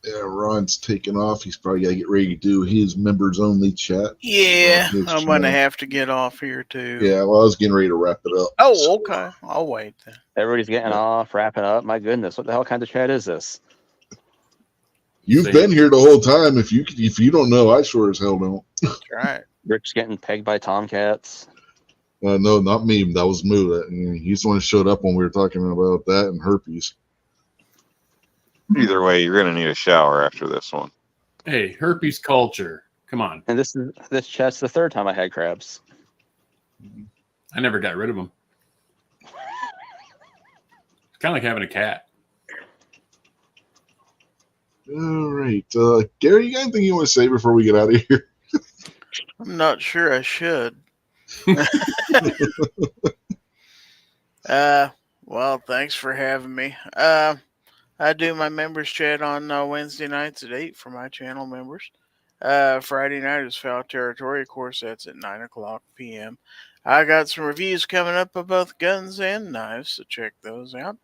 Yeah, Ron's taking off. He's probably got to get ready to do his members only chat. Yeah, His I'm going to channel. have to get off here too. Yeah, well, I was getting ready to wrap it up. Oh, okay. I'll wait then. Everybody's getting off, wrapping up. My goodness, what the hell kind of chat is this? You've Same. been here the whole time. If you don't know, I sure as hell don't. That's right. Rick's getting pegged by tomcats. No, not me. That was Moo. He's the one who showed up when we were talking about that and herpes. Either way, you're gonna need a shower after this one. Hey, herpes culture. Come on. And this chat's the third time I had crabs. I never got rid of them. It's kind of like having a cat. All right, Gary, you got anything you want to say before we get out of here? I'm not sure I should. Well, thanks for having me. I do my members chat on Wednesday nights at 8 for my channel members. Friday night is Foul Territory. Of course, that's at 9:00 p.m. I got some reviews coming up of both guns and knives, so check those out.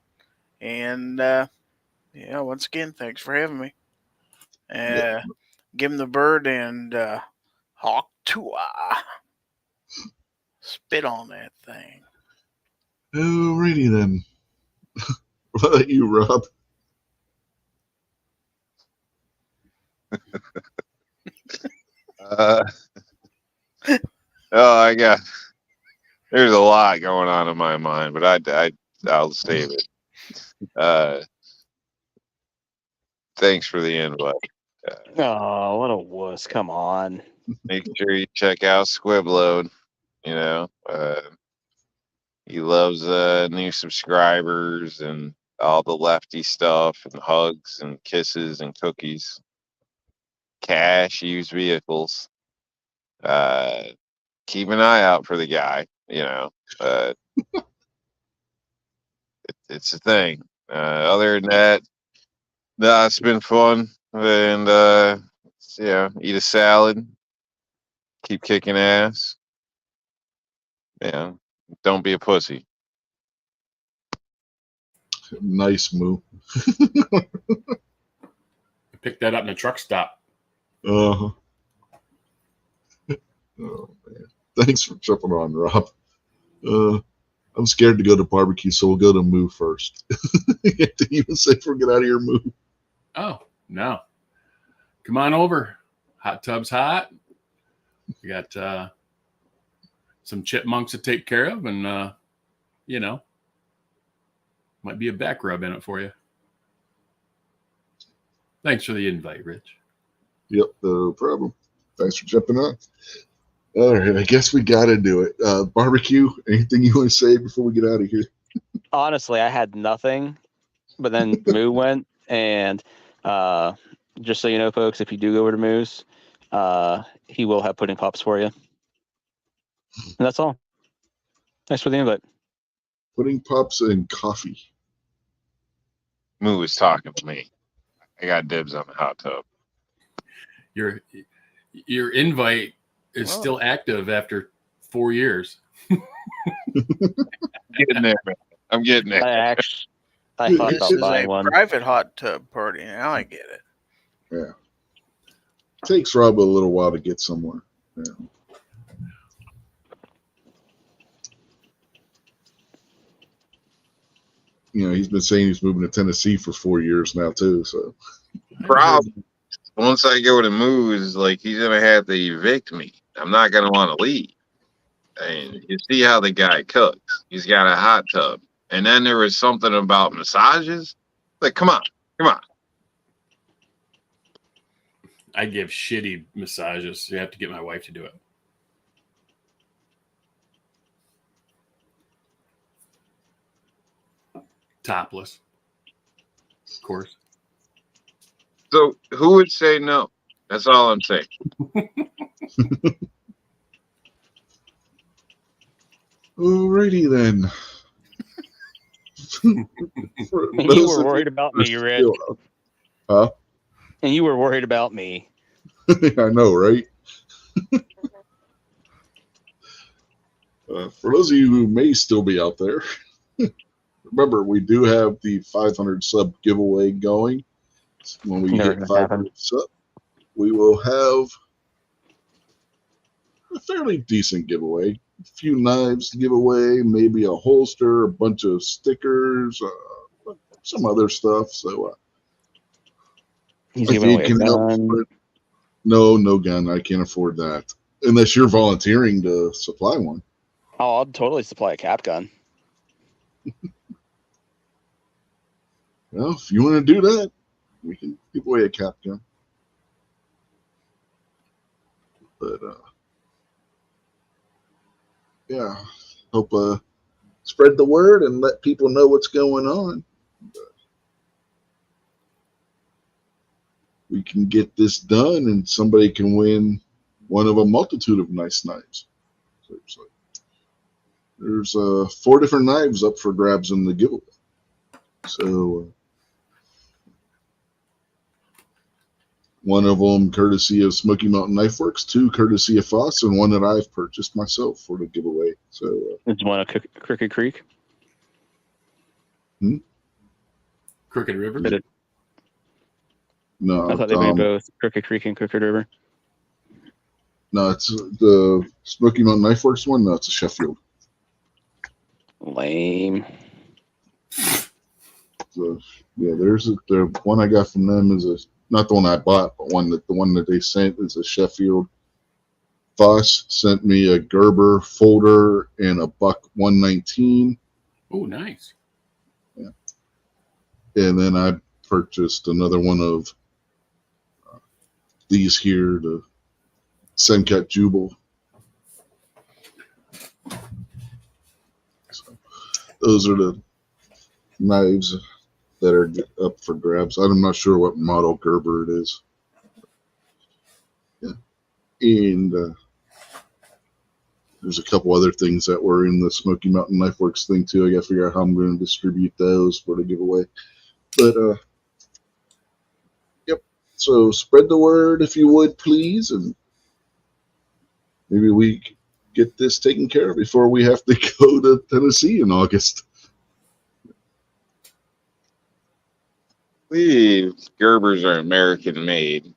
And yeah, once again, thanks for having me. Give him the bird and Hawk Tua. Spit on that thing. Alrighty then. What about you, Rob? There's a lot going on in my mind, but I'll save it. Thanks for the invite. Oh, what a wuss. Come on. Make sure you check out Squibload. He loves new subscribers and all the lefty stuff and hugs and kisses and cookies. Cash, used vehicles. Keep an eye out for the guy. It's a thing. Other than that, nah, it's been fun. And eat a salad. Keep kicking ass. Yeah, don't be a pussy. Nice move. Pick that up in a truck stop. Oh man. Thanks for jumping on, Rob. I'm scared to go to barbecue, so we'll go to Moo first. You have to even say we'll get out of here, Moo. Oh, no. Come on over. Hot tub's hot. We got some chipmunks to take care of, and might be a back rub in it for you. Thanks for the invite, Rich. Yep, no problem. Thanks for jumping on. All right, I guess we got to do it. Barbecue, anything you want to say before we get out of here? Honestly, I had nothing, but then Moo went, and just so you know, folks, if you do go over to Moo's, he will have pudding pops for you. And that's all. Thanks for the invite. Pudding pops and coffee. Moo was talking to me. I got dibs on the hot tub. Your invite is still active after 4 years. Getting there, man. I'm getting there. I thought This about is buying a one. private hot tub party. Now I get it. Yeah. Takes Rob a little while to get somewhere. Yeah. He's been saying he's moving to Tennessee for 4 years now too. So Problem. Once I go to Moo's, like he's gonna have to evict me. I'm not gonna want to leave. And you see how the guy cooks. He's got a hot tub. And then there was something about massages. Like, come on. I give shitty massages. You have to get my wife to do it. Topless, of course. So who would say no? That's all I'm saying. Alrighty then. And you were worried about me, Rick. Huh? And you were worried about me. I know, right? For those of you who may still be out there, remember we do have the 500 sub giveaway going. When we Never hit gonna 500 happen. sub, we will have a fairly decent giveaway. A few knives to give away, maybe a holster, a bunch of stickers, some other stuff. So He's if giving you away a can help gun. spread- no gun. I can't afford that unless you're volunteering to supply one. Oh, I'll totally supply a cap gun. Well, if you want to do that, we can give away a cap gun. But yeah, hope spread the word and let people know what's going on. We can get this done, and somebody can win one of a multitude of nice knives. So there's 4 different knives up for grabs in the giveaway. So one of them courtesy of Smoky Mountain Knife Works, 2 courtesy of Foss, and 1 that I've purchased myself for the giveaway. So It's one of Crooked Creek. Crooked River. Did it- no, I thought they made both Crooked Creek and Crooked River. no, it's the Smoky Mountain Knife Works one. No, it's a Sheffield. Lame. So yeah, the one I got from them is not the one I bought, but the one that they sent is a Sheffield. Foss sent me a Gerber folder and a Buck 119, Oh, nice. and then I purchased another one of these here, the Sencut Jubal. So those are the knives that are up for grabs. I'm not sure what model Gerber it is. Yeah. And there's a couple other things that were in the Smoky Mountain Knife Works thing too. I got to figure out how I'm going to distribute those for the giveaway. But yep. So spread the word if you would, please, and maybe we get this taken care of before we have to go to Tennessee in August. I believe Gerbers are American made,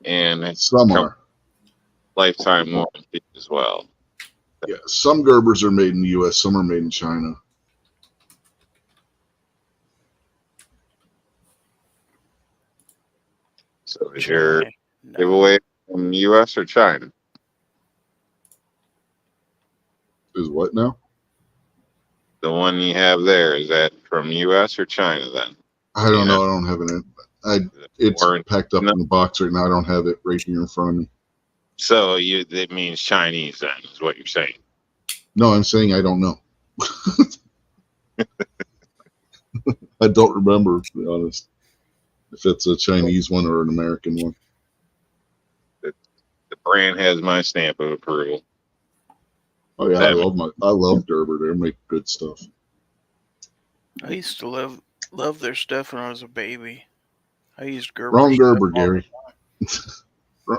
and it's Some are. lifetime warranty as well. Yeah, some Gerbers are made in the U.S., some are made in China. So is your No. giveaway from the U.S. or China? Is what now? The one you have there, is that from U.S. or China then? I don't Yeah. know. I don't have it. It's Warranty. packed up in the box right now. I don't have it right here in front of me. So that means Chinese then, is what you're saying. No, I'm saying I don't know. I don't remember, to be honest, if it's a Chinese one or an American one. The brand has my stamp of approval. Oh yeah, I love Gerber. They make good stuff. I used to love their stuff when I was a baby. I used Gerber. Wrong stuff Gerber, all- Gary.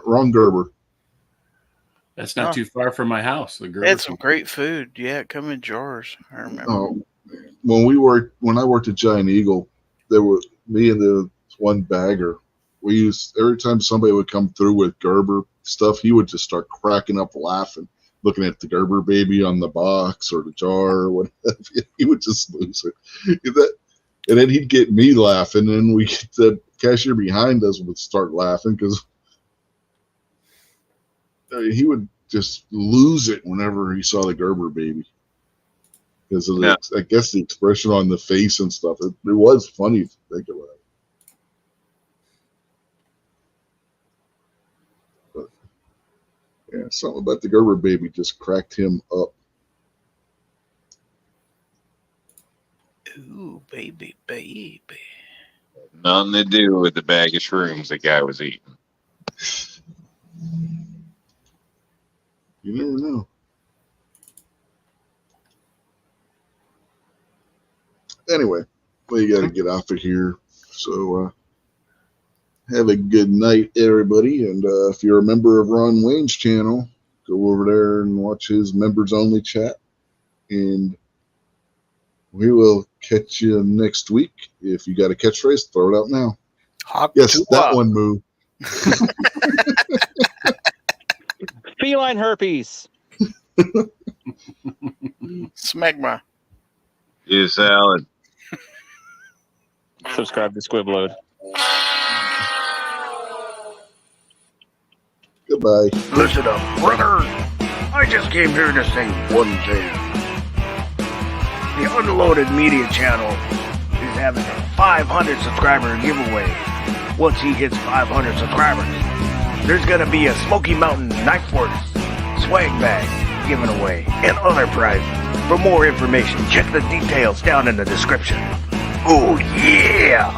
Wrong Gerber. That's not Oh. too far from my house. The They Gerber. had some great food. Yeah, it come in jars. I remember. Oh, when I worked at Giant Eagle, there were me and the one bagger. We used every time somebody would come through with Gerber stuff, he would just start cracking up laughing, looking at the Gerber baby on the box or the jar or whatever. He would just lose it. And then he'd get me laughing, and the cashier behind us would start laughing because he would just lose it whenever he saw the Gerber baby. Because of Yeah. I guess the expression on the face and stuff. It was funny to think about it. But yeah, something about the Gerber baby just cracked him up. Ooh, baby, baby. Nothing to do with the bag of shrooms the guy was eating. You never know. Anyway, we got to get off of here. So have a good night, everybody. And if you're a member of Ron Wayne's channel, go over there and watch his members only chat. And we will catch you next week. If you got a catchphrase, throw it out now. Hawk Yes, to that up. one move. Feline herpes. Smegma. You salad. Subscribe to Squibload. Goodbye. Listen up, brother. I just came here to say one thing. The Unloaded Media channel is having a 500 subscriber giveaway. Once he hits 500 subscribers, there's going to be a Smoky Mountain Knife Works swag bag given away and other prizes. For more information, check the details down in the description. Oh, yeah!